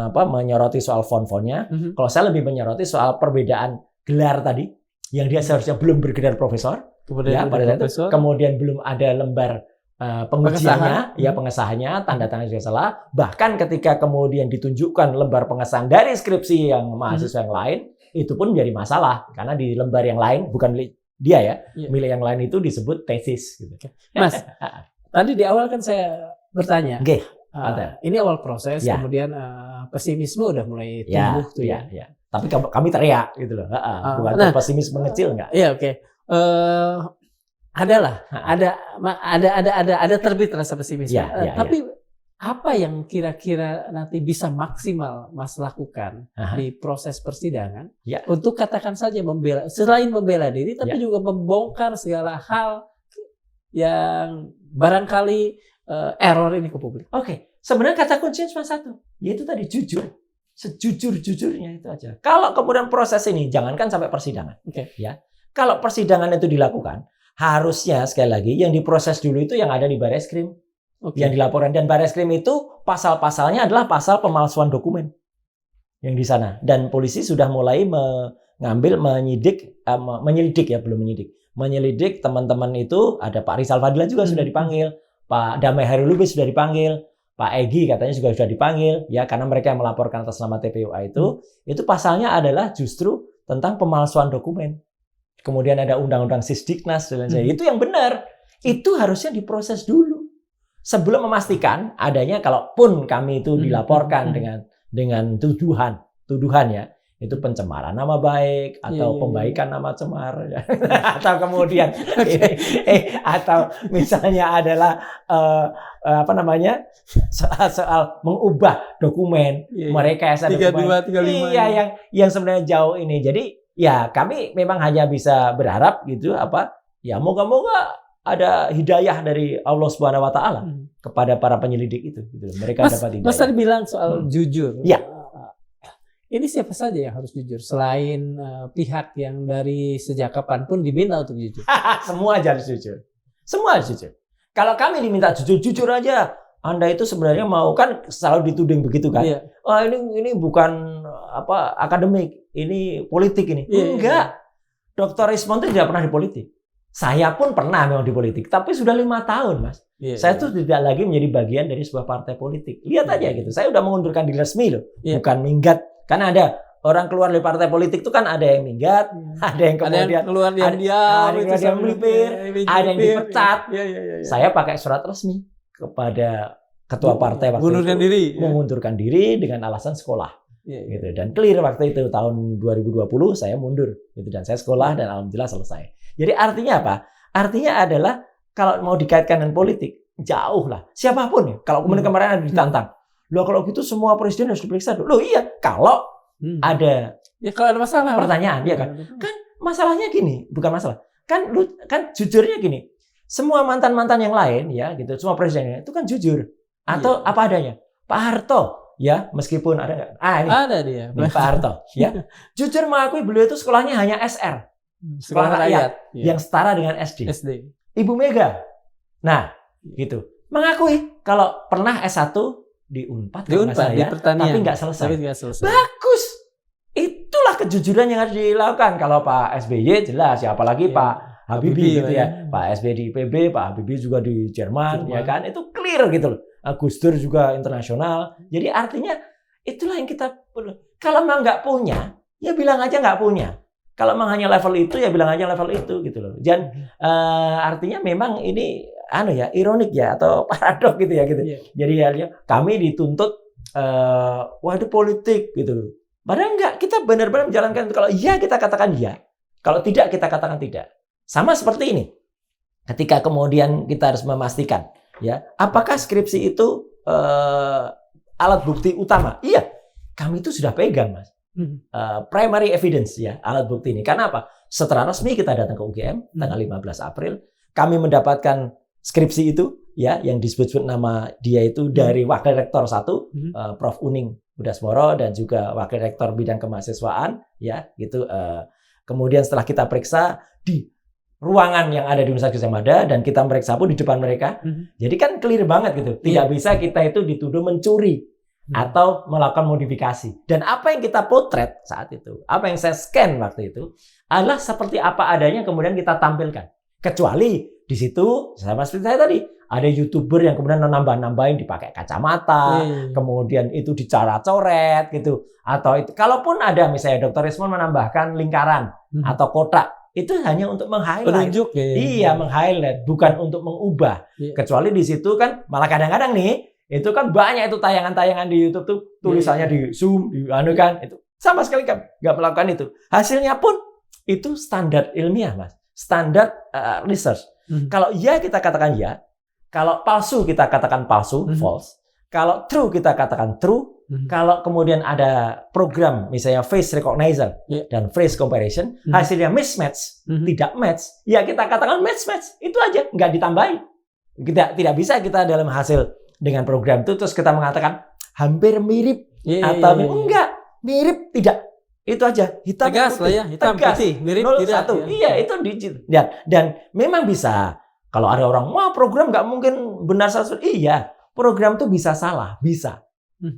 menyoroti soal font-fontnya, kalau saya lebih menyoroti soal perbedaan gelar tadi, yang dia seharusnya belum bergelar profesor. Kemudian kemudian belum ada lembar pengujiannya, pengesahannya, tanda tangan juga salah. Bahkan ketika kemudian ditunjukkan lembar pengesahan dari skripsi yang mahasiswa yang lain, itu pun menjadi masalah karena di lembar yang lain bukan milik dia ya, milik yang lain itu disebut tesis. Gitu. Mas, tadi di awal kan saya bertanya, ini awal proses, kemudian pesimisme udah mulai tumbuh tuh ya. Tapi kami teriak gitu loh, bukan pesimis mengecil enggak? Iya oke. Ada terbit rasa pesimisme. Tapi apa yang kira-kira nanti bisa maksimal Mas lakukan di proses persidangan untuk katakan saja selain membela diri, tapi juga membongkar segala hal yang barangkali error ini ke publik. Oke, sebenarnya kata kuncinya cuma satu, yaitu tadi jujur. Sejujur-jujurnya itu aja. Kalau kemudian proses ini jangankan sampai persidangan, ya. Kalau persidangan itu dilakukan, harusnya sekali lagi yang diproses dulu itu yang ada di Bareskrim, yang dilaporkan, dan Bareskrim itu pasal-pasalnya adalah pasal pemalsuan dokumen yang di sana. Dan polisi sudah mulai menyelidik teman-teman itu. Ada Pak Rizal Fadila juga sudah dipanggil, Pak Damai Hairulubis sudah dipanggil. Pak Egy katanya juga sudah dipanggil, ya, karena mereka yang melaporkan atas nama TPUA itu pasalnya adalah justru tentang pemalsuan dokumen. Kemudian ada undang-undang Sisdiknas dan lain-lain. Itu yang benar. Itu harusnya diproses dulu sebelum memastikan adanya, kalaupun kami itu dilaporkan dengan tuduhan ya, itu pencemaran nama baik atau pembaikan nama cemar atau kemudian atau misalnya adalah soal mengubah dokumen mereka 3235 yang sebenarnya jauh ini. Jadi ya kami memang hanya bisa berharap gitu moga-moga ada hidayah dari Allah Subhanahu wa taala kepada para penyelidik itu gitu. Mereka dapat hidayah. Mas tadi bilang soal jujur. Ya. Ini siapa saja yang harus jujur selain pihak yang dari sejak kapan pun diminta untuk jujur? Semua harus jujur. Semua harus jujur. Kalau kami diminta jujur aja. Anda itu sebenarnya mau, kan selalu dituding begitu kan? Oh ini bukan akademik, ini politik ini. Enggak. Dr. Rismond itu tidak pernah di politik. Saya pun pernah memang di politik, tapi sudah 5 tahun, Mas. Saya tuh tidak lagi menjadi bagian dari sebuah partai politik. Lihat aja gitu. Saya udah mengundurkan diri resmi loh, bukan minggat. Karena ada orang keluar dari partai politik itu kan ada yang minggat, ada yang kemudian keluar diam-diam, ada yang melipir, ada yang dipecat. Saya pakai surat resmi kepada ketua partai waktu itu, mengundurkan diri dengan alasan sekolah. Gitu. Dan clear waktu itu tahun 2020 saya mundur gitu, dan saya sekolah dan alhamdulillah selesai. Jadi artinya apa? Artinya adalah kalau mau dikaitkan dengan politik jauh lah. Siapapun ya. Kalau kemudian kemarin ada ditantang. Loh kalau gitu semua presiden harus diperiksa. Loh iya, kalau ada kalau ada masalah pertanyaan ya kan. Kan masalahnya gini, bukan masalah. Kan jujurnya gini. Semua mantan-mantan yang lain ya gitu, semua presiden itu kan jujur atau apa adanya. Pak Harto ya, meskipun ada nggak? Ini ada dia. Nih, Pak Harto ya. Jujur mengakui beliau itu sekolahnya hanya SR. Sekolah rakyat yang setara dengan SD. Ibu Mega. Nah, gitu. Mengakui kalau pernah S1 di Unpad di pertanian, tapi nggak selesai. Bagus. Itulah kejujuran yang harus dilakukan. Kalau Pak SBY jelas ya, apalagi Pak Habibie gitu ya. Pak SBY di IPB, Pak Habibie juga di Jerman ya kan. Itu clear gitu loh. Gus Dur juga internasional. Jadi artinya itulah yang kita perlu. Kalau memang nggak punya, ya bilang aja nggak punya. Kalau memang hanya level itu, ya bilang aja level itu gitu loh. Dan artinya memang ini ironik ya atau paradok gitu ya gitu. Jadi ya kami dituntut wah itu politik gitu loh. Padahal enggak, kita benar-benar menjalankan itu. Kalau iya kita katakan iya. Kalau tidak kita katakan tidak. Sama seperti ini. Ketika kemudian kita harus memastikan ya, apakah skripsi itu alat bukti utama? Iya. Kami itu sudah pegang, Mas. Primary evidence ya, alat bukti ini. Karena apa? Setelah resmi kita datang ke UGM tanggal 15 April, kami mendapatkan skripsi itu ya, yang disebut nama dia itu dari Wakil Rektor 1 Prof Uning Budasmoro dan juga Wakil Rektor bidang kemahasiswaan ya, gitu. Kemudian setelah kita periksa di ruangan yang ada di Universitas Gadjah Mada dan kita meriksa pun di depan mereka. Jadi kan clear banget gitu. Tidak bisa kita itu dituduh mencuri atau melakukan modifikasi. Dan apa yang kita potret saat itu, apa yang saya scan waktu itu adalah seperti apa adanya kemudian kita tampilkan. Kecuali di situ sama seperti saya tadi, ada YouTuber yang kemudian nambah-nambahin dipakai kacamata, kemudian itu dicoret-coret gitu. Atau itu kalaupun ada misalnya Dr. Rismon menambahkan lingkaran atau kotak, itu hanya untuk meng-highlight. Penunjuk ya. Iya, meng-highlight, bukan untuk mengubah. Kecuali di situ kan malah kadang-kadang nih itu kan banyak itu tayangan-tayangan di YouTube tuh tulisannya di zoom, kan itu sama sekali kan nggak melakukan itu. Hasilnya pun itu standar ilmiah, Mas, standar research. Kalau ya kita katakan ya, kalau palsu kita katakan palsu, false. Kalau true kita katakan true. Kalau kemudian ada program misalnya face recognizer dan face comparison, hasilnya mismatch, tidak match, ya kita katakan match. Itu aja, nggak ditambahin. Tidak bisa kita dalam hasil dengan program itu terus kita mengatakan hampir mirip atau enggak mirip, tidak, itu aja hitam tegas lah ya, hitam putih mirip 0, tidak 1. Iya itu digit dan memang bisa. Kalau ada orang wah program nggak mungkin benar 100%, iya program tuh bisa salah, bisa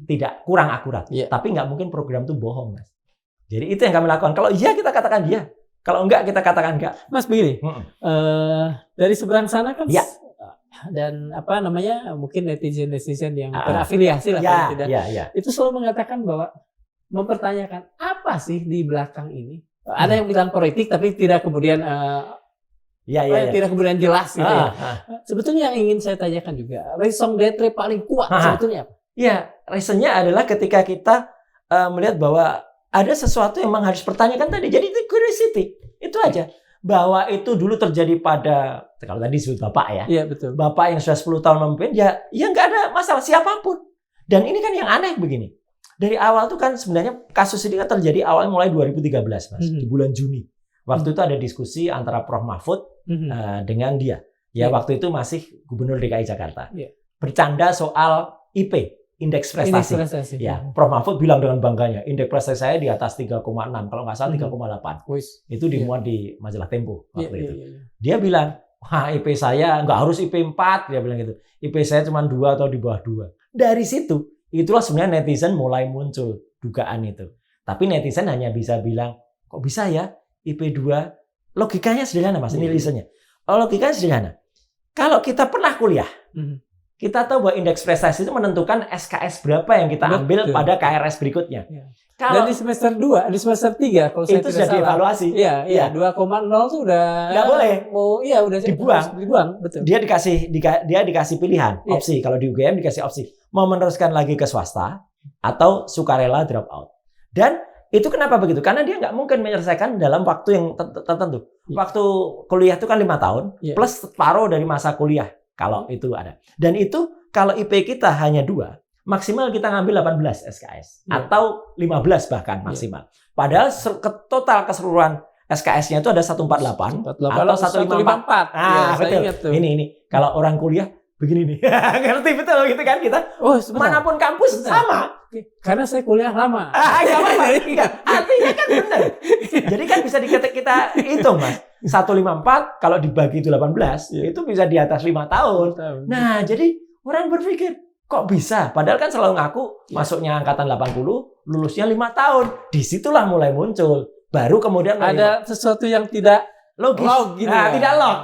tidak kurang akurat, tapi nggak mungkin program tuh bohong, Mas. Jadi itu yang kami lakukan. Kalau iya kita katakan iya, kalau enggak kita katakan enggak. Mas begini, dari seberang sana kan dan apa namanya mungkin netizen yang berafiliasi lah tidak itu selalu mengatakan bahwa mempertanyakan apa sih di belakang ini. Ada yang bilang politik tapi tidak kemudian tidak kemudian jelas gitu ya. Sebetulnya yang ingin saya tanyakan juga, raison d'être paling kuat sebetulnya apa? Ya, reasonnya adalah ketika kita melihat bahwa ada sesuatu yang memang harus pertanyakan tadi. Jadi itu curiosity, itu aja. Bahwa itu dulu terjadi pada, kalau tadi disebut Bapak ya. Iya, betul. Bapak yang sudah 10 tahun memimpin, ya nggak ada masalah siapapun. Dan ini kan yang aneh begini. Dari awal tuh kan sebenarnya kasus ini kan terjadi awalnya mulai 2013, Mas. Di bulan Juni. Waktu itu ada diskusi antara Prof. Mahfud dengan dia. Ya, waktu itu masih Gubernur DKI Jakarta. Bercanda soal IP. Indeks prestasi. Ya, Prof. Mahfud bilang dengan bangganya, indeks prestasi saya di atas 3,6, kalau nggak salah 3,8. Itu dimuat di majalah Tempo waktu itu. Dia bilang, wah IP saya nggak harus IP 4, dia bilang gitu. IP saya cuma 2 atau di bawah 2. Dari situ, itulah sebenarnya netizen mulai muncul dugaan itu. Tapi netizen hanya bisa bilang, kok bisa ya IP 2? Logikanya sederhana, Mas, ini listennya. logikanya sederhana. Kalau kita pernah kuliah, kita tahu bahwa indeks prestasi itu menentukan SKS berapa yang kita ambil pada KRS berikutnya. Ya. Kalau di semester 2, di semester 3 kalau saya itu sudah dievaluasi. Iya, 2,0 tuh udah nggak boleh. Udah dibuang, betul. Dia dikasih pilihan, opsi. Kalau di UGM dikasih opsi, mau meneruskan lagi ke swasta atau sukarela drop out. Dan itu kenapa begitu? Karena dia nggak mungkin menyelesaikan dalam waktu yang tertentu. Waktu kuliah itu kan 5 tahun, plus separuh dari masa kuliah kalau itu ada. Dan itu kalau IP kita hanya 2, maksimal kita ngambil 18 SKS atau 15 bahkan maksimal. Padahal total keseluruhan SKS-nya itu ada 148 atau 154. Ah, betul. Ini kalau orang kuliah begini nih. Ngerti betul gitu kan kita. Manapun kampus sama. Karena saya kuliah lama. Enggak apa-apa. Artinya kan benar. Jadi kan bisa kita hitung, Mas. 154 kalau dibagi itu 18, itu bisa di atas 5 tahun. Nah, jadi orang berpikir, kok bisa? Padahal kan selalu ngaku masuknya angkatan 80, lulusnya 5 tahun. Disitulah mulai muncul. Baru kemudian ada sesuatu yang tidak logis. Tidak log.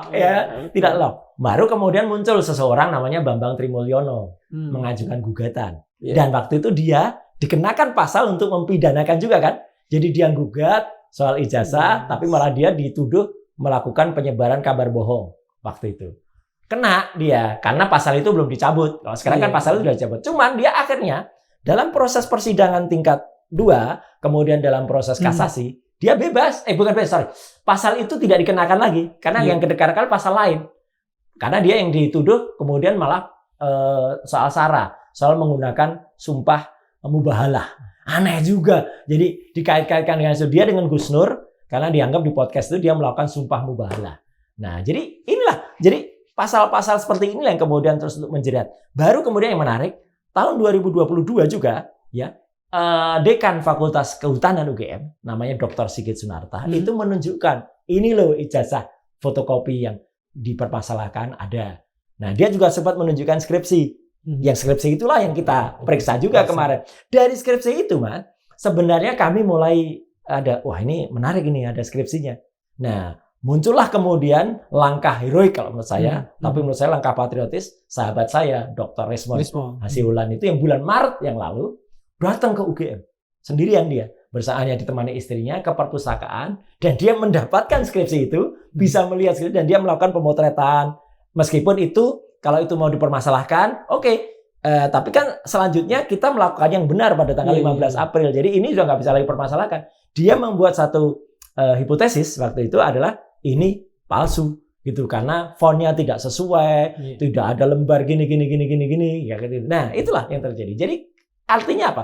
Tidak log. Baru kemudian muncul seseorang namanya Bambang Trimulyono mengajukan gugatan. Dan waktu itu dia dikenakan pasal untuk mempidanakan juga kan. Jadi dia gugat soal ijazah, tapi malah dia dituduh melakukan penyebaran kabar bohong waktu itu. Kena dia karena pasal itu belum dicabut. Kalau sekarang kan pasal itu sudah dicabut. Cuman dia akhirnya dalam proses persidangan tingkat 2, kemudian dalam proses kasasi, dia bebas. Pasal itu tidak dikenakan lagi karena yang dikenakan pasal lain. Karena dia yang dituduh kemudian malah soal sara, soal menggunakan sumpah mubahalah. Aneh juga. Jadi dikait-kaitkan dengan itu. Dia dengan Gus Nur karena dianggap di podcast itu dia melakukan sumpah mubahalah. Nah, jadi inilah. Jadi pasal-pasal seperti inilah yang kemudian terus untuk menjerat. Baru kemudian yang menarik, tahun 2022 juga ya, Dekan Fakultas Kehutanan UGM namanya Dr. Sigit Sunarta itu menunjukkan ini loh ijazah fotokopi yang dipermasalahkan ada. Nah, dia juga sempat menunjukkan skripsi. Yang skripsi itulah yang kita periksa juga kemarin. Dari skripsi itu, Mas, sebenarnya kami mulai ada, wah ini menarik ini ada skripsinya. Nah, muncullah kemudian langkah heroik kalau menurut saya, tapi menurut saya langkah patriotis sahabat saya, Dr. Resmond Hasiulan itu yang bulan Maret yang lalu datang ke UGM sendirian dia, bersamanya ditemani istrinya ke perpustakaan dan dia mendapatkan skripsi itu, bisa melihat skripsi dan dia melakukan pemotretan. Meskipun itu kalau itu mau dipermasalahkan, tapi kan selanjutnya kita melakukan yang benar pada tanggal 15 April. Jadi ini sudah nggak bisa lagi permasalahkan. Dia membuat satu hipotesis waktu itu adalah ini palsu gitu karena fontnya tidak sesuai, tidak ada lembar gini ya gitu. Nah, itulah yang terjadi. Jadi artinya apa?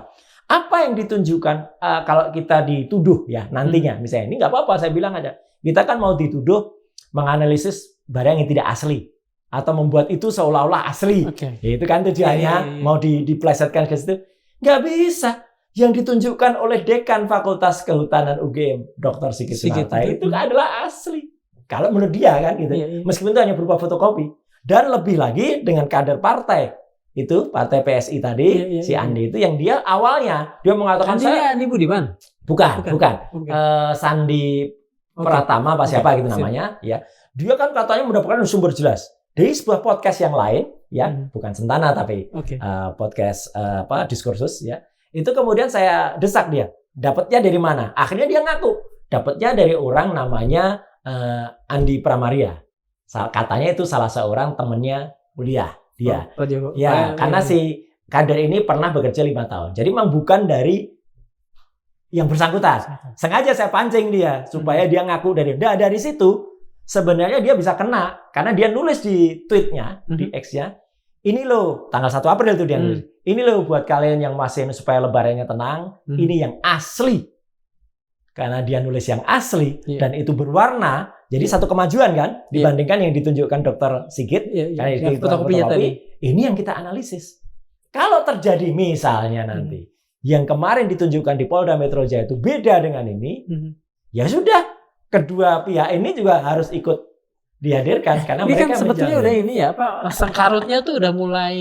Apa yang ditunjukkan kalau kita dituduh ya nantinya misalnya ini nggak apa-apa saya bilang aja. Kita kan mau dituduh menganalisis barang yang tidak asli atau membuat itu seolah-olah asli. Ya, itu kan tujuannya mau diplesetkan ke situ. Nggak bisa. Yang ditunjukkan oleh Dekan Fakultas Kehutanan UGM, Dr. Sigit Sunarta itu adalah asli. Kalau menurut dia kan gitu. Meskipun itu hanya berupa fotokopi. Dan lebih lagi dengan kader partai. Itu partai PSI tadi, si Andi itu yang dia awalnya dia mengatakan Andi Budiman. Bukan. Sandi Pratama apa siapa gitu namanya, ya. Dia kan katanya mendapatkan sumber jelas dari sebuah podcast yang lain, ya, bukan Sentana tapi podcast Diskursus, ya. Itu kemudian saya desak dia, dapatnya dari mana? Akhirnya dia ngaku, dapatnya dari orang namanya Andi Pramaria. Katanya itu salah seorang temennya kuliah dia. Karena si kader ini pernah bekerja 5 tahun. Jadi memang bukan dari yang bersangkutan. Sengaja saya pancing dia supaya dia ngaku dari situ. Sebenarnya dia bisa kena karena dia nulis di tweetnya, di X-nya. Ini loh, tanggal 1 April itu dia nulis. Ini loh buat kalian yang masih supaya lebarannya tenang, ini yang asli. Karena dia nulis yang asli dan itu berwarna, jadi satu kemajuan kan dibandingkan yang ditunjukkan Dr. Sigit. Karena itu fotokopi, ini yang kita analisis. Kalau terjadi misalnya nanti yang kemarin ditunjukkan di Polda Metro Jaya itu beda dengan ini, ya sudah, kedua pihak ini juga harus ikut dihadirkan karena ini mereka kan sebetulnya udah ini ya sengkarutnya tuh udah mulai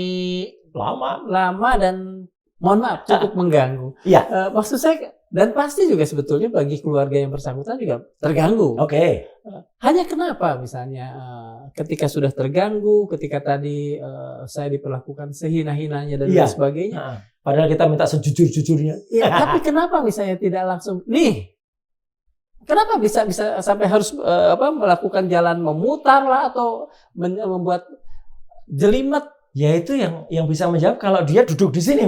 lama dan mohon maaf cukup mengganggu. Iya. Maksud saya Dan pasti juga sebetulnya bagi keluarga yang bersangkutan juga terganggu. Oke. Hanya kenapa misalnya ketika sudah terganggu, ketika tadi saya diperlakukan sehina-hinanya dan lain sebagainya. Padahal kita minta sejujur-jujurnya. Ya, tapi kenapa misalnya tidak langsung kenapa bisa sampai harus melakukan jalan memutar lah atau membuat jelimet? Ya itu yang bisa menjawab kalau dia duduk di sini,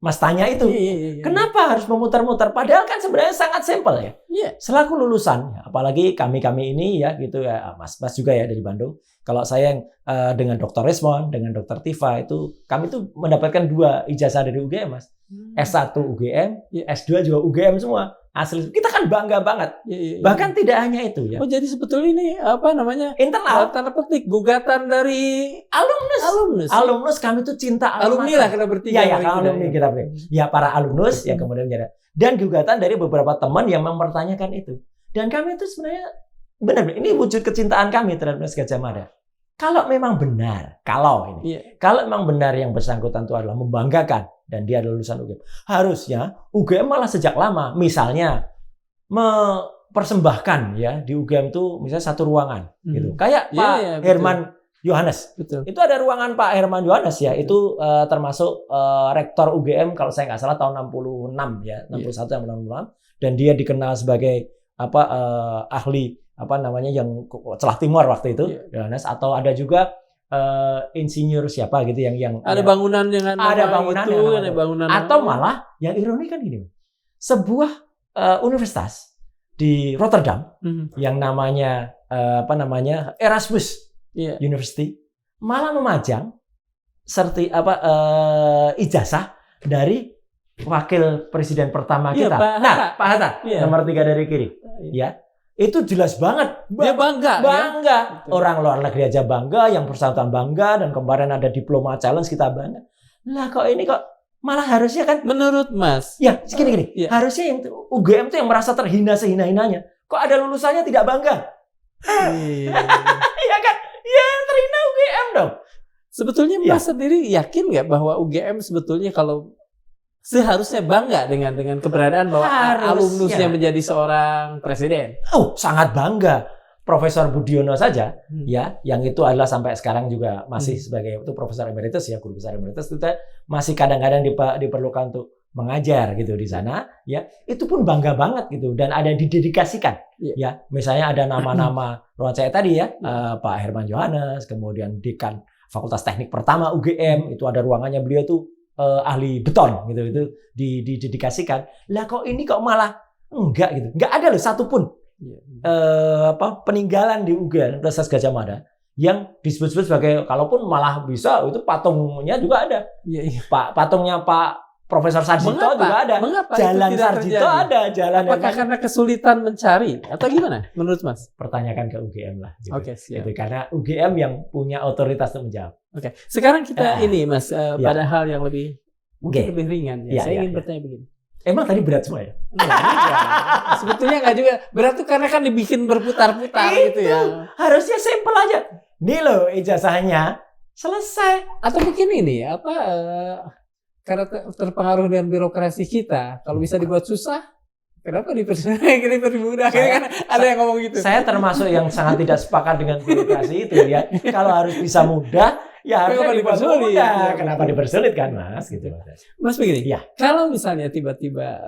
Mas tanya itu. Iya. Kenapa harus memutar-mutar? Padahal kan sebenarnya sangat simpel ya. Iya. Selaku lulusan, apalagi kami ini ya gitu ya, Mas juga ya dari Bandung. Kalau saya dengan Dr. Resmond, dengan Dr. Tifa itu kami tuh mendapatkan 2 ijazah dari UGM, Mas. S1 UGM, S2 juga UGM semua. Asli kita kan bangga banget. Bahkan tidak hanya itu ya. Oh, jadi sebetulnya ini internal tanda petik gugatan dari alumnus kami tuh cinta alumni lah kita bertiga. Ya alumni kita bertiga. Ya para alumnus ya kemudian dan gugatan dari beberapa teman yang mempertanyakan itu. Dan kami itu sebenarnya benar ini wujud kecintaan kami terhadap Universitas Gadjah Mada. Kalau memang benar, kalau memang benar yang bersangkutan itu adalah membanggakan dan dia adalah lulusan UGM, harusnya UGM malah sejak lama misalnya mempersembahkan ya di UGM itu misalnya satu ruangan gitu. Kayak Pak Herman Yohanes. Betul. Itu ada ruangan Pak Herman Yohanes ya, itu termasuk rektor UGM kalau saya nggak salah tahun 66 ya, 61 atau 66 dan dia dikenal sebagai ahli yang celah timur waktu itu, Yohanes, atau ada juga insinyur siapa gitu yang ada bangunan dengan atau malah yang ironi kan gini, sebuah universitas di Rotterdam yang namanya Erasmus University malah memajang ijazah dari wakil presiden pertama kita. Pak Hatta, nomor 3 dari kiri. Ya. Itu jelas banget. Dia bangga. Ya? Orang luar negeri aja bangga, yang bersangkutan bangga, dan kemarin ada diploma challenge kita bangga. Lah kok ini kok malah harusnya kan menurut Mas. Ya, gini. Harusnya yang UGM itu yang merasa terhina sehina-hinanya. Kok ada lulusannya tidak bangga? Iya kan? Ya terhina UGM dong. Sebetulnya Mas sendiri yakin nggak bahwa UGM sebetulnya kalau seharusnya bangga dengan keberadaan bahwa alumnusnya menjadi seorang presiden? Oh, sangat bangga. Profesor Budiono saja, ya, yang itu adalah sampai sekarang juga masih sebagai itu profesor emeritus ya, guru besar emeritus, itu masih kadang-kadang diperlukan untuk mengajar gitu di sana, ya, itu pun bangga banget gitu dan ada didedikasikan, ya, misalnya ada nama-nama ruang saya tadi ya, Pak Herman Yohanes, kemudian dekan Fakultas Teknik pertama UGM, itu ada ruangannya beliau tuh ahli beton gitu, itu didedikasikan. Lah kok ini kok malah enggak gitu, enggak ada loh satupun peninggalan di UGM Universitas Gadjah Mada yang disebut-sebut sebagai, kalaupun malah bisa itu patungnya juga ada. Patungnya Pak Profesor Sarjito juga ada. Mengapa jalan Sarjito ada, jalan. Apakah karena kesulitan mencari atau gimana menurut Mas? Pertanyakan ke UGM lah. Gitu. Oke, siap. Gitu, karena UGM yang punya otoritas untuk menjawab. Oke. Sekarang kita ini Mas pada hal yang lebih mungkin lebih ringan ya. Saya ingin bertanya begini. Emang tadi berat semua ya? Enggak. Sebetulnya enggak juga. Berat tuh karena kan dibikin berputar-putar gitu ya. Harusnya simpel aja. Nih loh ijazahnya, selesai. Atau mungkin ini karena terpengaruh dengan birokrasi kita, kalau bisa dibuat susah, kenapa dipermudah? Kan ada yang ngomong gitu. Saya termasuk yang sangat tidak sepakat dengan birokrasi itu ya. Kalau harus bisa mudah, ya harusnya dipersulit. Kenapa dipersulit kan, Mas? Gitu. Mas begini. Ya. Kalau misalnya tiba-tiba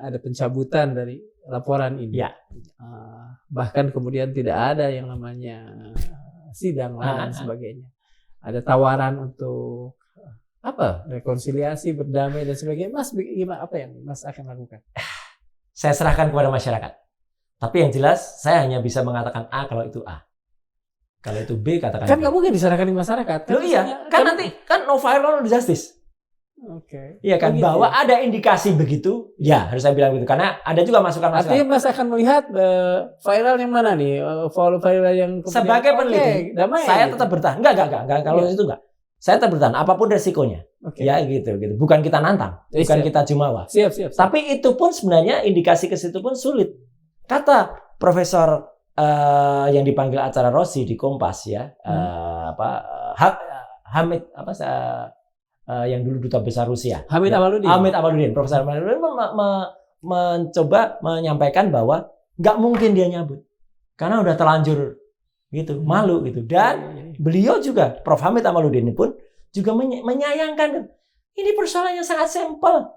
ada pencabutan dari laporan ini, bahkan kemudian tidak ada yang namanya sidang dan sebagainya, ada tawaran untuk rekonsiliasi, berdamai dan sebagainya. Mas, gimana, apa yang Mas akan lakukan? Saya serahkan kepada masyarakat. Tapi yang jelas saya hanya bisa mengatakan A kalau itu A. Kalau itu B katakan kan B. nggak mungkin diserahkan di masyarakat. Loh iya, kan nanti kan no viral no justice. Oke. Iya kan, begitu, bahwa ada indikasi begitu, ya harus saya bilang begitu. Karena ada juga masukan-masukan. Artinya Mas akan melihat viral yang mana nih? Viral yang sebagai peneliti, saya tetap bertahan. Enggak. Kalau itu enggak. Saya tetap bertahan, apapun resikonya. Ya gitu. Bukan kita nantang, bukan kita jumawa. Siap. Tapi itu pun sebenarnya indikasi ke situ pun sulit. Kata Profesor yang dipanggil acara Rossi di Kompas ya, yang dulu duta besar Rusia. Hamid Awaludin, Profesor Awaludin mencoba menyampaikan bahwa nggak mungkin dia nyabut karena udah terlanjur gitu, malu gitu. Dan beliau juga, Prof. Hamid Awaludin pun juga menyayangkan ini persoalannya sangat simpel.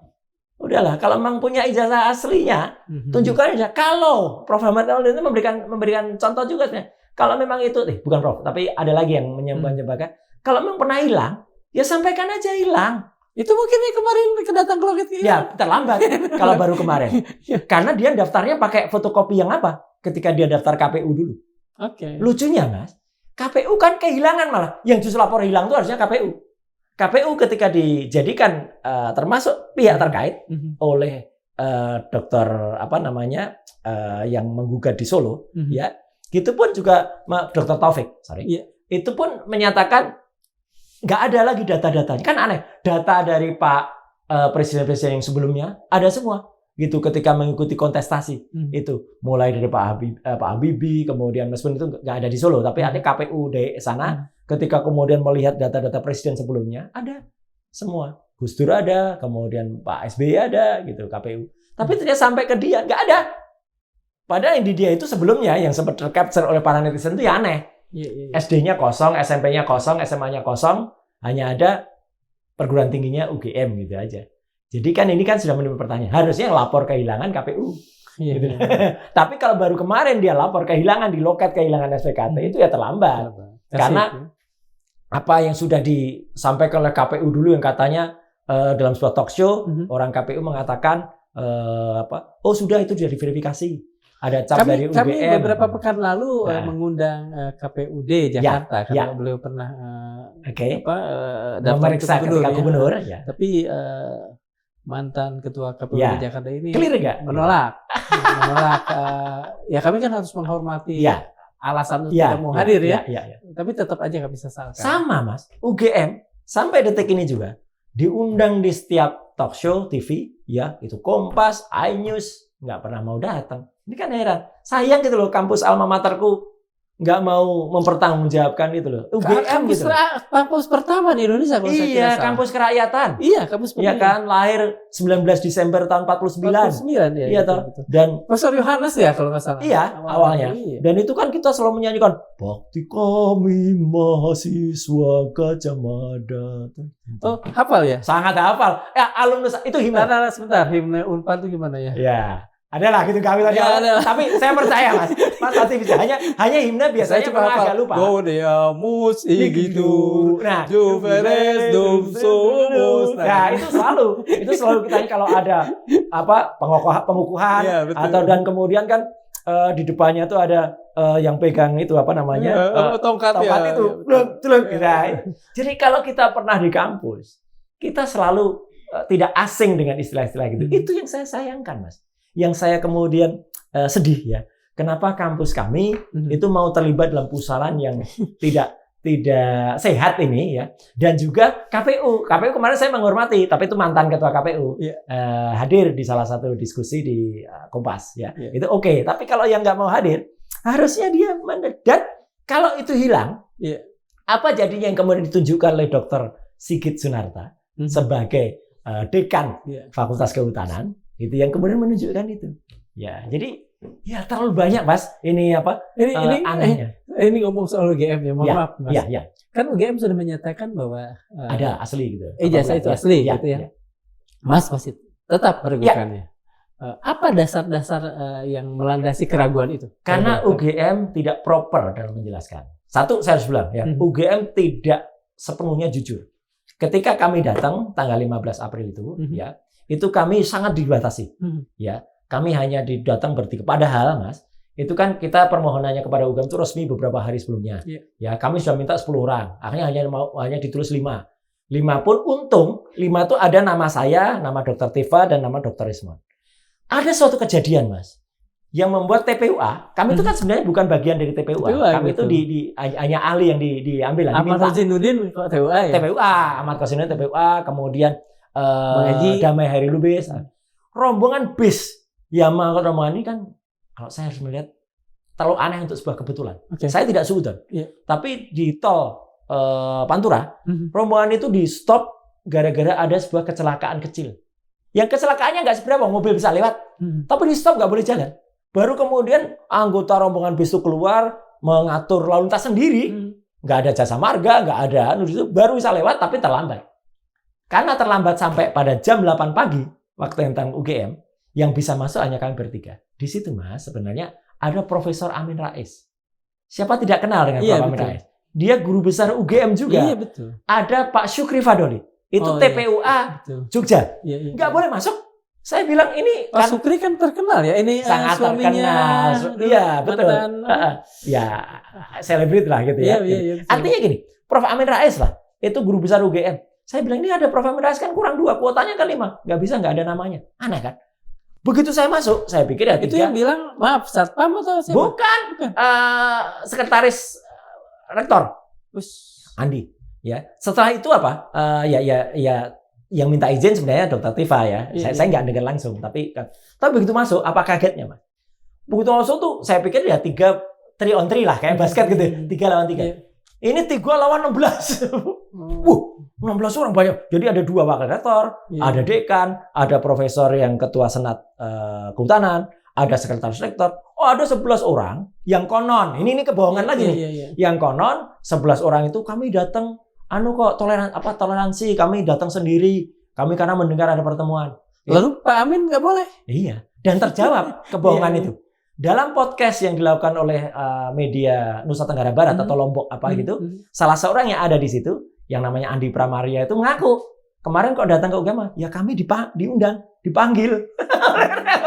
Udahlah, kalau memang punya ijazah aslinya, tunjukkan aja. Kalau Prof. Hamid Awaludin itu memberikan contoh juga, kalau memang itu, bukan Prof, tapi ada lagi yang menyebabkan, kalau memang pernah hilang, ya sampaikan aja hilang. Itu mungkin kemarin kedatang ke loket hilang. Ya, terlambat kalau baru kemarin. Karena dia daftarnya pakai fotokopi yang apa? Ketika dia daftar KPU dulu. Oke. Lucunya, Mas, KPU kan kehilangan malah. Yang justru lapor hilang itu harusnya KPU. KPU ketika dijadikan termasuk pihak terkait oleh dokter yang menggugat di Solo, ya, itu pun juga Dokter Taufik, itu pun menyatakan nggak ada lagi data-datanya. Kan aneh, data dari Pak presiden-presiden yang sebelumnya ada semua, gitu ketika mengikuti kontestasi itu, mulai dari Pak Habibie, kemudian meskipun itu nggak ada di Solo, tapi ada KPU di sana. Ketika kemudian melihat data-data presiden sebelumnya, ada semua. Gus Dur ada, kemudian Pak SBY ada, gitu KPU. Tapi ternyata sampai ke dia nggak ada. Padahal yang di dia itu sebelumnya yang sempat tercapture oleh para netizen itu ya aneh. SD-nya kosong, SMP-nya kosong, SMA-nya kosong, hanya ada perguruan tingginya UGM gitu aja. Jadi kan ini kan sudah menimbulkan pertanyaan. Harusnya yang lapor kehilangan KPU. Gitu. Tapi kalau baru kemarin dia lapor kehilangan di loket kehilangan SPKT itu ya terlambat. Karena apa yang sudah disampaikan oleh KPU dulu yang katanya dalam sebuah talk show orang KPU mengatakan oh sudah itu sudah diverifikasi. Ada cap dari UGM. Kami beberapa pekan lalu mengundang KPUD Jakarta karena beliau pernah memeriksa ketika gubernur. Tapi mantan ketua KPUD Jakarta ini clear nggak? Menolak. Ya kami kan harus menghormati alasan untuk tidak mau hadir ya. Tapi tetap aja kami sesalkan. Sama Mas, UGM sampai detik ini juga diundang di setiap talk show TV, ya itu Kompas, iNews, nggak pernah mau datang. Ini kan heran. Sayang gitu loh, kampus alma materku nggak mau mempertanggungjawabkan itu loh. UGM gitu. Kampus pertama di Indonesia kalau saya tidak salah. Kampus kerakyatan. Iya, kampus pertama. Iya kan, lahir 19 Desember tahun 49. 49 ya. Iya toh. Dan Profesor Yohanes ya kalau nggak salah. Iya, awalnya. Iya. Dan itu kan kita selalu menyanyikan bakti kami mahasiswa Gajah Mada. Oh, hafal ya? Sangat hafal. Ya, alumnus itu himne. Nah, sebentar, himne Unpad itu gimana ya? Ya. Adalah gitu kami tadi. Tapi saya percaya Mas pasti bisa. Hanya himne biasanya cuma agak lupa. Gaudeamus gitu. Nah, Juvenes dum sumus. Nah, itu selalu kita kalau ada pengukuhan atau dan kemudian kan di depannya tuh ada yang pegang itu tongkat itu. Jadi kalau kita pernah di kampus, kita selalu tidak asing dengan istilah-istilah gitu. Itu yang saya sayangkan, Mas. Yang saya kemudian sedih ya. Kenapa kampus kami itu mau terlibat dalam pusaran yang tidak sehat ini ya. Dan juga KPU kemarin saya menghormati, tapi itu mantan ketua KPU hadir di salah satu diskusi di Kompas ya. Itu oke. Tapi kalau yang nggak mau hadir, harusnya dia dan kalau itu hilang, apa jadinya yang kemudian ditunjukkan oleh Dr. Sigit Sunarta sebagai dekan Fakultas Kehutanan? Itu yang kemudian menunjukkan itu. Ya, jadi ya terlalu banyak, Mas. Ini anehnya. Ini ngomong soal UGM ya, mohon maaf, Mas. Iya. Kan UGM sudah menyatakan bahwa ada asli gitu. Ijazah itu asli gitu ya. Mas masih tetap meragukannya. Apa dasar-dasar yang melandasi keraguan itu? Karena UGM tidak proper dalam menjelaskan. Satu saya harus bilang ya, UGM tidak sepenuhnya jujur. Ketika kami datang tanggal 15 April itu ya, itu kami sangat dibatasi. Ya, kami hanya datang bertiga. Padahal, Mas, itu kan kita permohonannya kepada UGM itu resmi beberapa hari sebelumnya. Ya, kami sudah minta 10 orang. Akhirnya hanya ditulis 5. 5 pun untung, 5 itu ada nama saya, nama Dr. Tifa, dan nama Dr. Ismon. Ada suatu kejadian, Mas, yang membuat TPUA. Kami itu kan sebenarnya bukan bagian dari TPUA. Kami itu hanya ahli yang diambil. Ahmad Khosinuddin kok TPUA ya? TPUA, Ahmad Khosinuddin TPUA, kemudian Damai Heri Lubis, rombongan bis rombongan ini kan kalau saya harus melihat terlalu aneh untuk sebuah kebetulan. Saya tidak suudon, tapi di tol Pantura rombongan itu di stop gara-gara ada sebuah kecelakaan kecil. Yang kecelakaannya nggak seberapa, mobil bisa lewat, tapi di stop nggak boleh jalan. Baru kemudian anggota rombongan bis itu keluar mengatur lalu lintas sendiri, nggak ada jasa marga, nggak ada, baru bisa lewat tapi terlambat. Karena terlambat sampai pada jam 8 pagi waktu tentang UGM, yang bisa masuk hanya kami bertiga. Di situ Mas sebenarnya ada Profesor Amin Rais. Siapa tidak kenal dengan Prof. Amin Rais? Dia guru besar UGM juga. Iya, betul. Ada Pak Syukri Fadoli. Itu TPUA Jogja. Nggak boleh masuk. Saya bilang ini Pak Syukri kan terkenal ya. Ini sangat suaminya terkenal. Iya, betul. Ya, selebrit lah gitu ya. Iya, artinya gini, Prof. Amin Rais lah. Itu guru besar UGM. Saya bilang ini ada Prof. Amin Rais kan kurang 2, kuotanya kan 5. Nggak bisa, nggak ada namanya. Aneh kan? Begitu saya masuk, saya pikir ya 3. Itu yang bilang, maaf, Satpam atau siapa? Bukan. Sekretaris Rektor. Andi. Ya. Setelah itu apa? Ya yang minta izin sebenarnya Dr. Tifa ya. Saya nggak dengar langsung. Tapi begitu masuk, apa kagetnya Mas? Begitu masuk tuh, saya pikir ya 3 on 3 lah. Kayak basket gitu. 3 lawan 3. Ini 3 lawan 16. 16 orang banyak. Jadi ada 2 wakil rektor, ada dekan, ada profesor yang ketua senat kehutanan, ada sekretaris rektor. Oh, ada 11 orang yang konon. Ini kebohongan lagi nih. Yang konon 11 orang itu kami datang toleransi, kami datang sendiri. Kami karena mendengar ada pertemuan. Lalu Pak Amin nggak boleh? Iya, dan terjawab kebohongan itu. Dalam podcast yang dilakukan oleh media Nusa Tenggara Barat atau Lombok gitu, salah seorang yang ada di situ, yang namanya Andi Pramaria itu mengaku, kemarin kok datang ke UGM, ya kami diundang, dipanggil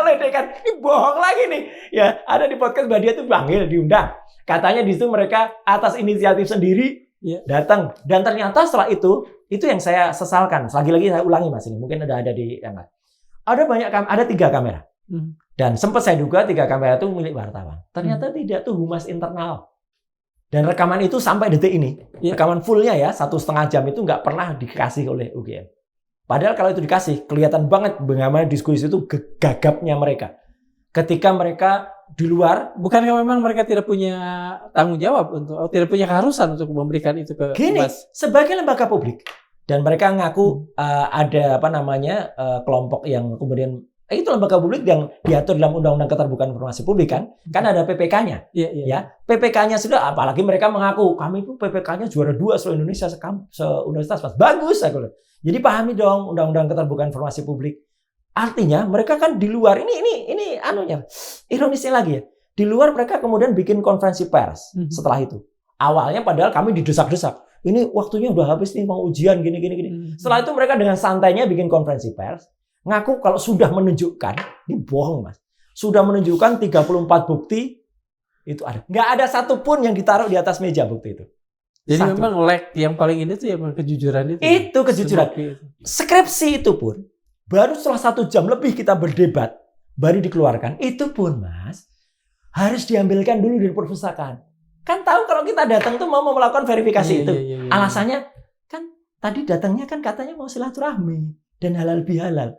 oleh dekan. Ini bohong lagi nih. Ya, ada di podcast Mbak Dia itu dipanggil, diundang. Katanya di situ mereka atas inisiatif sendiri datang. Dan ternyata setelah itu yang saya sesalkan. Lagi-lagi saya ulangi Mas ini, mungkin ada di yang lain. Ada 3 kamera. Dan sempat saya duga 3 kamera itu milik wartawan. Ternyata tidak, tuh humas internal. Dan rekaman itu sampai detik ini, rekaman fullnya ya 1,5 jam itu nggak pernah dikasih oleh UGM. Padahal kalau itu dikasih, kelihatan banget bagaimana diskusi itu gagapnya mereka. Ketika mereka di luar, bukankah memang mereka tidak punya tanggung jawab tidak punya keharusan untuk memberikan itu ke Mas? Sebagai lembaga publik, dan mereka ngaku ada kelompok yang kemudian itu lembaga publik yang diatur dalam Undang-Undang Keterbukaan Informasi Publik kan ada PPK-nya. Ya, PPK-nya sudah, apalagi mereka mengaku kami itu PPK-nya juara 2 seluruh Indonesia se-universitas Mas. Bagus aku. Jadi pahami dong Undang-Undang Keterbukaan Informasi Publik. Artinya mereka kan di luar ini ironisnya lagi ya. Di luar mereka kemudian bikin konferensi pers setelah itu. Awalnya padahal kami didesak-desak. Ini waktunya udah habis nih, mau ujian gini. Setelah itu mereka dengan santainya bikin konferensi pers. Ngaku kalau sudah menunjukkan, ini bohong Mas, sudah menunjukkan 34 bukti itu ada. Nggak ada satupun yang ditaruh di atas meja bukti itu. Jadi memang yang paling ini tuh memang kejujuran itu. Itu kejujuran. Skripsi itu pun baru setelah 1 jam lebih kita berdebat, baru dikeluarkan. Itu pun Mas, harus diambilkan dulu dari perpustakaan. Kan tahu kalau kita datang tuh mau melakukan verifikasi itu. Alasannya kan tadi datangnya kan katanya mau silaturahmi dan halal bihalal.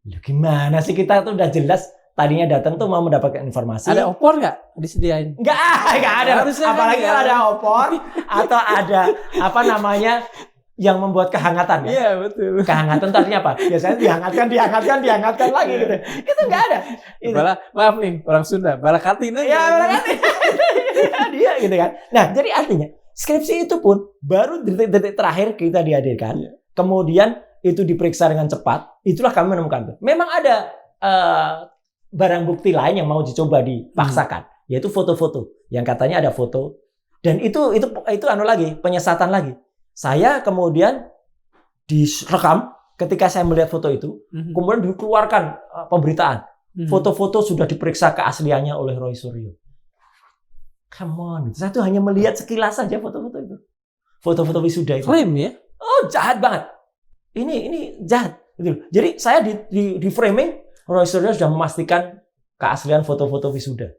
Loh, gimana sih, kita tuh udah jelas tadinya datang tuh mau mendapatkan informasi. Ada opor nggak disediain? Nggak ada. Apalagi kalau ada opor atau ada yang membuat kehangatan. Iya, betul. Kehangatan tadinya apa? Biasanya dihangatkan lagi gitu. Itu nggak ada. Maaf nih, orang Sunda, balakatin aja. Ya, balakatin. Dia gitu kan. Nah, jadi artinya skripsi itu pun baru detik-detik terakhir kita dihadirkan. Kemudian itu diperiksa dengan cepat, itulah kami menemukan. Memang ada barang bukti lain yang mau dicoba dipaksakan, yaitu foto-foto. Yang katanya ada foto, dan itu lagi penyesatan lagi. Saya kemudian direkam ketika saya melihat foto itu, kemudian dikeluarkan pemberitaan. Foto-foto sudah diperiksa keasliannya oleh Roy Suryo. Come on, saya tuh hanya melihat sekilas saja foto-foto itu. Foto-foto wisuda itu. Klaim ya? Oh, jahat banget. Ini jahat. Gitu. Jadi saya di framing, Roy Suryo sudah memastikan keaslian foto-foto wisuda.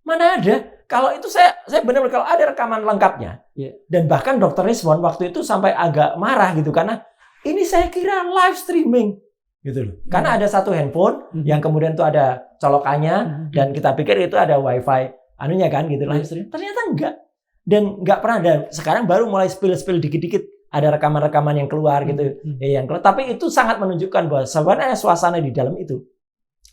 Mana ada? Kalau itu saya benar-benar kalau ada rekaman lengkapnya, dan bahkan Dr. Rizwan waktu itu sampai agak marah gitu karena ini saya kira live streaming gitu loh. Karena ada satu handphone yang kemudian tuh ada colokannya dan kita pikir itu ada wifi anunya kan gitu live streaming. Ternyata enggak. Dan nggak pernah ada. Sekarang baru mulai spill dikit-dikit ada rekaman-rekaman yang keluar gitu, yang keluar. Tapi itu sangat menunjukkan bahwa sebenarnya suasana di dalam itu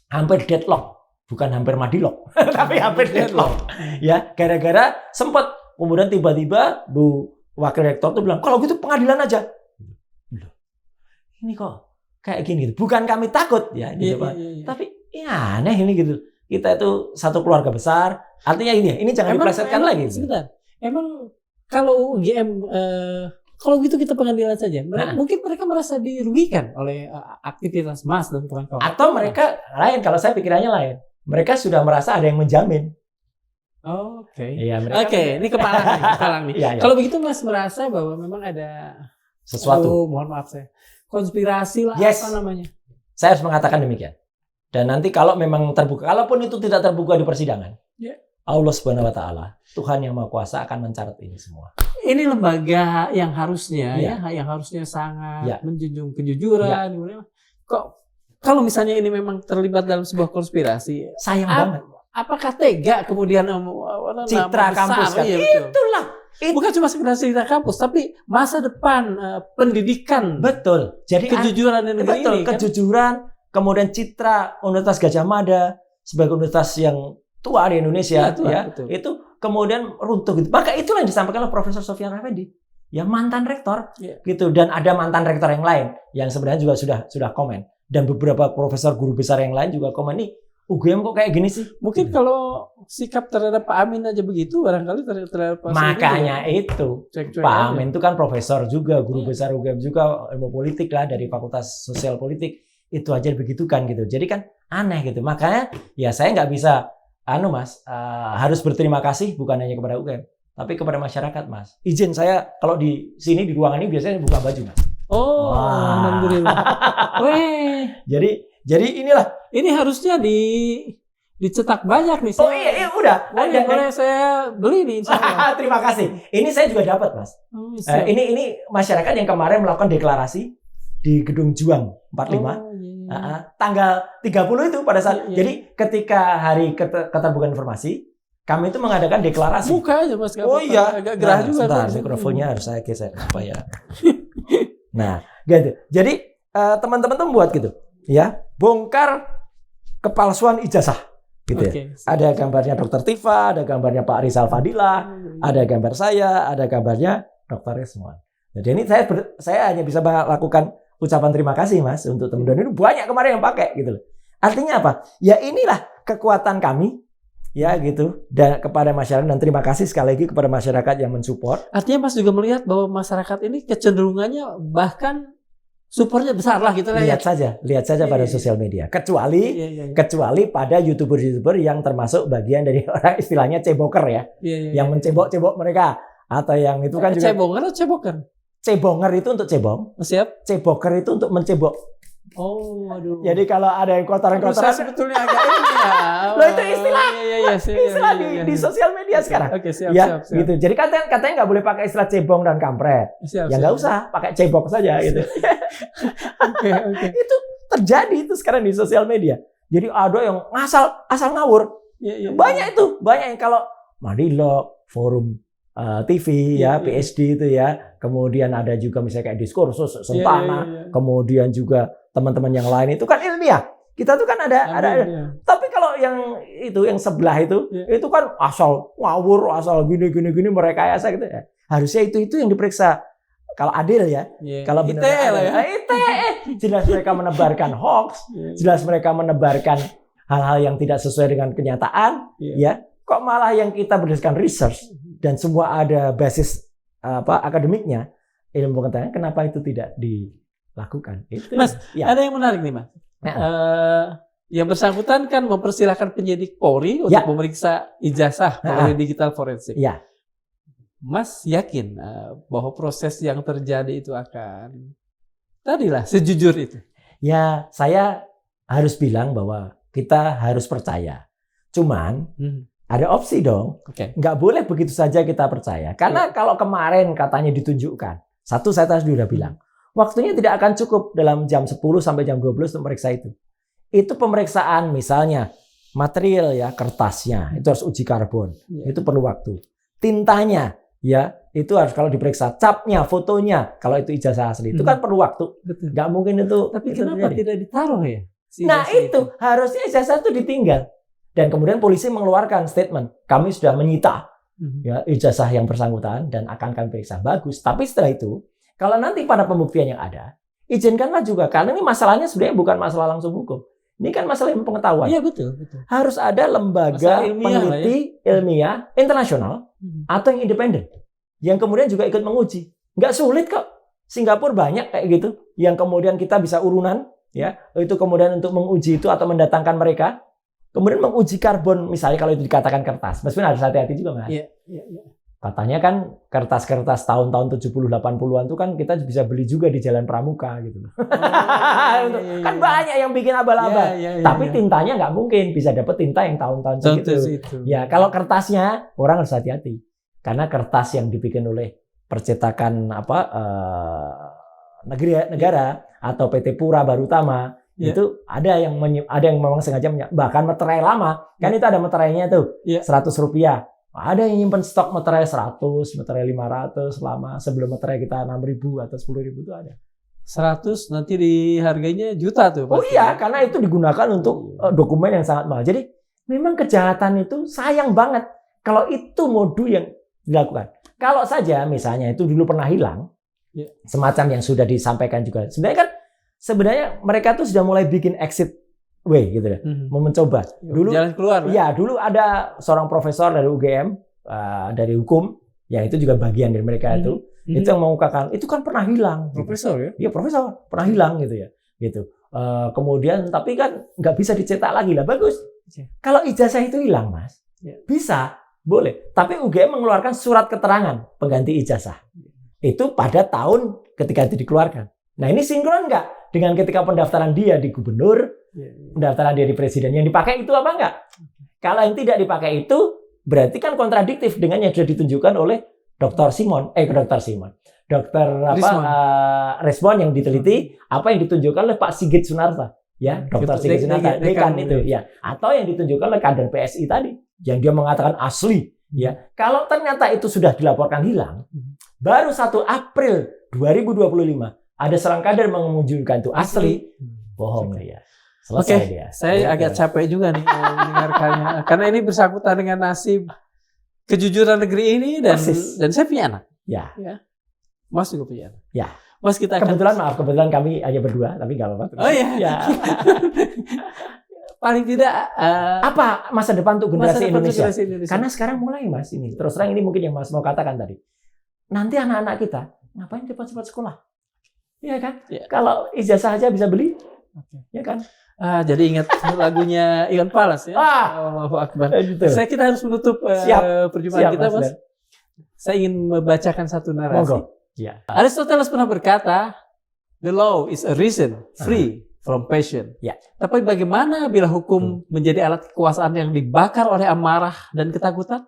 hampir deadlock, bukan hampir madilock, tapi hampir deadlock. Ya, gara-gara sempat kemudian tiba-tiba Bu Wakil Rektor tuh bilang, kalau gitu pengadilan aja. Ini kok kayak gini gitu. Bukan kami takut ya, gitu Pak. Tapi ya aneh ini gitu. Kita itu satu keluarga besar. Artinya ini jangan diplesetkan lagi. Sebentar. Emang kalau UGM kalau gitu kita pengadilan saja. Mungkin mereka merasa dirugikan oleh aktivitas Mas dan kawan-kawan. Atau mereka lain, kalau saya pikirannya lain. Mereka sudah merasa ada yang menjamin. Oke. Iya, ini kepalang nih. Ya. Kalau begitu Mas merasa bahwa memang ada sesuatu. Mohon maaf saya. Konspirasi lah apa namanya. Saya harus mengatakan demikian. Dan nanti kalau memang terbuka, kalaupun itu tidak terbuka di persidangan, Allah Subhanahu wa taala, Tuhan yang Maha Kuasa akan mencatat ini semua. Ini lembaga yang harusnya yang harusnya sangat menjunjung kejujuran. Kok kalau misalnya ini memang terlibat dalam sebuah konspirasi, sayang banget. Apakah tega kemudian citra kampus kan? Itulah. Bukan cuma sekedar citra kampus, tapi masa depan pendidikan. Betul. Jadi kejujuran di negeri ini. Kejujuran, kemudian citra Universitas Gadjah Mada sebagai universitas yang tua di Indonesia, itu kemudian runtuh gitu. Maka itulah yang disampaikan oleh Profesor Sofyan Effendi, yang mantan rektor, gitu. Dan ada mantan rektor yang lain yang sebenarnya juga sudah komen. Dan beberapa profesor guru besar yang lain juga komen, nih UGM kok kayak gini sih? Mungkin kalau sikap terhadap Pak Amin aja begitu, barangkali terhadap Pak makanya itu Pak Amin itu kan profesor juga, guru besar UGM juga, ilmu politik lah dari Fakultas Sosial Politik. Itu aja begitukan gitu. Jadi kan aneh gitu. Makanya ya saya nggak bisa Mas, harus berterima kasih bukan hanya kepada UGM, tapi kepada masyarakat, Mas. Izin saya kalau di sini di ruangan ini biasanya buka baju, Mas. Oh, alhamdulillah. Jadi inilah. Ini harusnya dicetak banyak nih. Oh iya udah. Boleh saya beli nih. Terima kasih. Ini saya juga dapat, Mas. Ini masyarakat yang kemarin melakukan deklarasi di Gedung Juang 45. Tanggal 30 itu pada saat jadi ketika hari keterbukaan informasi, kami itu mengadakan deklarasi. Buka aja Mas. Agak gerah juga. Sebentar, mikrofonnya harus saya geser supaya. Nah, gitu. Jadi teman-teman tuh buat gitu, ya, bongkar kepalsuan ijazah, gitu ya. Ada gambarnya Dr. Tifa, ada gambarnya Pak Rizal Fadila, ada gambar saya, ada gambarnya Dr. Reswan. Jadi ini saya hanya bisa lakukan ucapan terima kasih, Mas, untuk teman-teman ini banyak kemarin yang pakai gitu loh. Artinya apa? Ya inilah kekuatan kami ya gitu dan kepada masyarakat, dan terima kasih sekali lagi kepada masyarakat yang mensupport. Artinya Mas juga melihat bahwa masyarakat ini kecenderungannya bahkan supportnya besar lah gitu lah. Lihat saja pada sosial media. Kecuali pada YouTuber yang termasuk bagian dari orang istilahnya ceboker ya. Yang mencebok-cebok mereka atau yang itu kan juga cebonger atau ceboker? Cebonger itu untuk cebong. Siap. Ceboker itu untuk mencebok. Oh, waduh. Jadi kalau ada yang kotoran-kotoran sebetulnya agak ini ya. Loh itu istilah di sosial media sekarang. Oke, siap. Gitu. Jadi katanya nggak boleh pakai istilah cebong dan kampret. Nggak usah, pakai cebok saja gitu. Oke. Itu terjadi itu sekarang di sosial media. Jadi ada yang asal ngawur. Banyak yang kalau Madilog, Forum TV PSD itu ya. Kemudian ada juga misalnya kayak Diskursus, Sempana, kemudian juga teman-teman yang lain itu kan ilmiah. Kita tuh kan ada. Tapi kalau yang sebelah itu kan asal ngawur, asal gini merekayasa gitu ya. Harusnya itu yang diperiksa. Kalau adil ya. Kalau benar ITE. Jelas mereka menebarkan hoax, jelas mereka menebarkan hal-hal yang tidak sesuai dengan kenyataan, ya. Kok malah yang kita berdasarkan research dan semua ada basis akademiknya, ilmu pengetahuan, kenapa itu tidak dilakukan? Itu, Mas, ada yang menarik nih, Mas. Yang bersangkutan kan mempersilahkan penyidik Polri untuk memeriksa ijazah melalui digital forensik. Ya. Mas yakin bahwa proses yang terjadi itu akan sejujur itu? Ya, saya harus bilang bahwa kita harus percaya. Cuman ada opsi dong. Nggak boleh begitu saja kita percaya. Karena kalau kemarin katanya ditunjukkan, saya tadi sudah bilang, waktunya tidak akan cukup dalam jam 10 sampai jam 12 untuk memeriksa itu. Itu pemeriksaan misalnya material ya, kertasnya, itu harus uji karbon. Itu perlu waktu. Tintanya ya, itu harus kalau diperiksa capnya, fotonya. Kalau itu ijazah asli itu kan perlu waktu. Betul. Nggak mungkin itu. Tapi kenapa tidak ditaruh ya? Nah itu harusnya ijazah itu ditinggal. Dan kemudian polisi mengeluarkan statement, kami sudah menyita ya ijazah yang bersangkutan dan akan kami periksa. Bagus. Tapi setelah itu, kalau nanti pada pembuktian yang ada, izinkanlah juga. Karena ini masalahnya sebenarnya bukan masalah langsung hukum. Ini kan masalah pengetahuan. Iya betul. Harus ada lembaga peneliti ilmiah internasional atau yang independen yang kemudian juga ikut menguji. Nggak sulit kok. Singapura banyak kayak gitu yang kemudian kita bisa urunan ya itu kemudian untuk menguji itu atau mendatangkan mereka kemudian menguji karbon misalnya kalau itu dikatakan kertas. Meskipun harus hati-hati juga Mas. Iya. Katanya kan kertas-kertas tahun-tahun 70-80-an itu kan kita bisa beli juga di Jalan Pramuka gitu. Kan banyak yang bikin abal-abal. Tapi tintanya nggak mungkin bisa dapat tinta yang tahun-tahun segitu. Ya kalau kertasnya orang harus hati-hati. Karena kertas yang dibikin oleh percetakan negara atau PT Pura Barutama itu ada yang memang sengaja bahkan materai lama kan itu ada materainya tuh Rp100. Ada yang nyimpen stok materai 100, materai 500 lama sebelum materai kita 6.000 atau 10.000 itu ada. 100 nanti di harganya juta tuh. Oh iya, karena itu digunakan untuk dokumen yang sangat mahal. Jadi memang kejahatan itu sayang banget kalau itu modu yang dilakukan. Kalau saja misalnya itu dulu pernah hilang, semacam yang sudah disampaikan juga. Sebenarnya mereka tuh sudah mulai bikin exit way gitu ya, mau mencoba. Dulu jalan keluar. Iya, dulu ada seorang profesor dari UGM dari hukum, yang itu juga bagian dari mereka itu yang mengungkapkan itu kan pernah hilang. Profesor ya? Iya profesor, pernah hilang gitu ya, gitu. Kemudian tapi kan nggak bisa dicetak lagi lah, bagus. Kalau ijazah itu hilang Mas, bisa, boleh. Tapi UGM mengeluarkan surat keterangan pengganti ijazah. Itu pada tahun ketika itu dikeluarkan. Nah ini sinkron nggak dengan ketika pendaftaran dia di gubernur? Pendaftaran dia di presiden yang dipakai itu apa enggak? Kalau yang tidak dipakai itu berarti kan kontradiktif dengan yang sudah ditunjukkan oleh Dr. Resmond yang diteliti apa yang ditunjukkan oleh Pak Sigit Sunarta ya, Dr. Sigit Sunarta dekan itu ya, atau yang ditunjukkan oleh kader PSI tadi yang dia mengatakan asli ya. Kalau ternyata itu sudah dilaporkan hilang, baru 1 April 2025 ada seorang kader menunjukkan itu asli, bohong ya. Oke, saya agak capek juga nih mendengarkannya karena ini bersangkutan dengan nasib kejujuran negeri ini dan saya punya anak. Ya. Mas juga punya anak. Ya. Mas kita kebetulan kami hanya berdua tapi nggak apa-apa. Oh iya. Paling tidak apa masa depan untuk generasi Indonesia? Karena sekarang mulai Mas ini. Terus terang ini mungkin yang Mas mau katakan tadi. Nanti anak-anak kita ngapain cepat-cepat sekolah? Iya kan? Ya. Kalau ijazah aja bisa beli. Ya kan? Jadi ingat lagunya Iwan Fals ya. Allahu Akbar. Kita harus menutup perjumpaan kita, Mas. Saya ingin membacakan satu narasi. Ya. Aristoteles pernah berkata, "The law is a reason free from passion." Ya. Tapi bagaimana bila hukum menjadi alat kekuasaan yang dibakar oleh amarah dan ketakutan?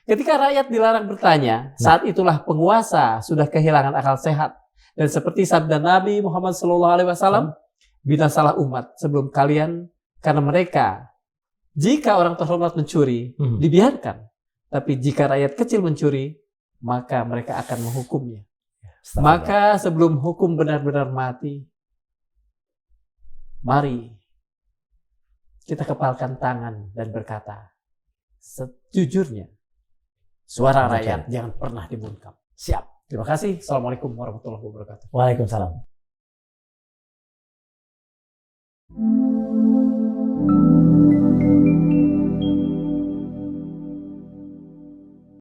Ketika rakyat dilarang bertanya, saat itulah penguasa sudah kehilangan akal sehat. Dan seperti sabda Nabi Muhammad SAW, binasalah umat sebelum kalian karena mereka. Jika orang terhormat mencuri, dibiarkan. Tapi jika rakyat kecil mencuri, maka mereka akan menghukumnya. Maka sebelum hukum benar-benar mati, mari kita kepalkan tangan dan berkata, sejujurnya, suara rakyat jangan pernah dibungkam. Siap. Terima kasih. Assalamualaikum warahmatullahi wabarakatuh. Waalaikumsalam.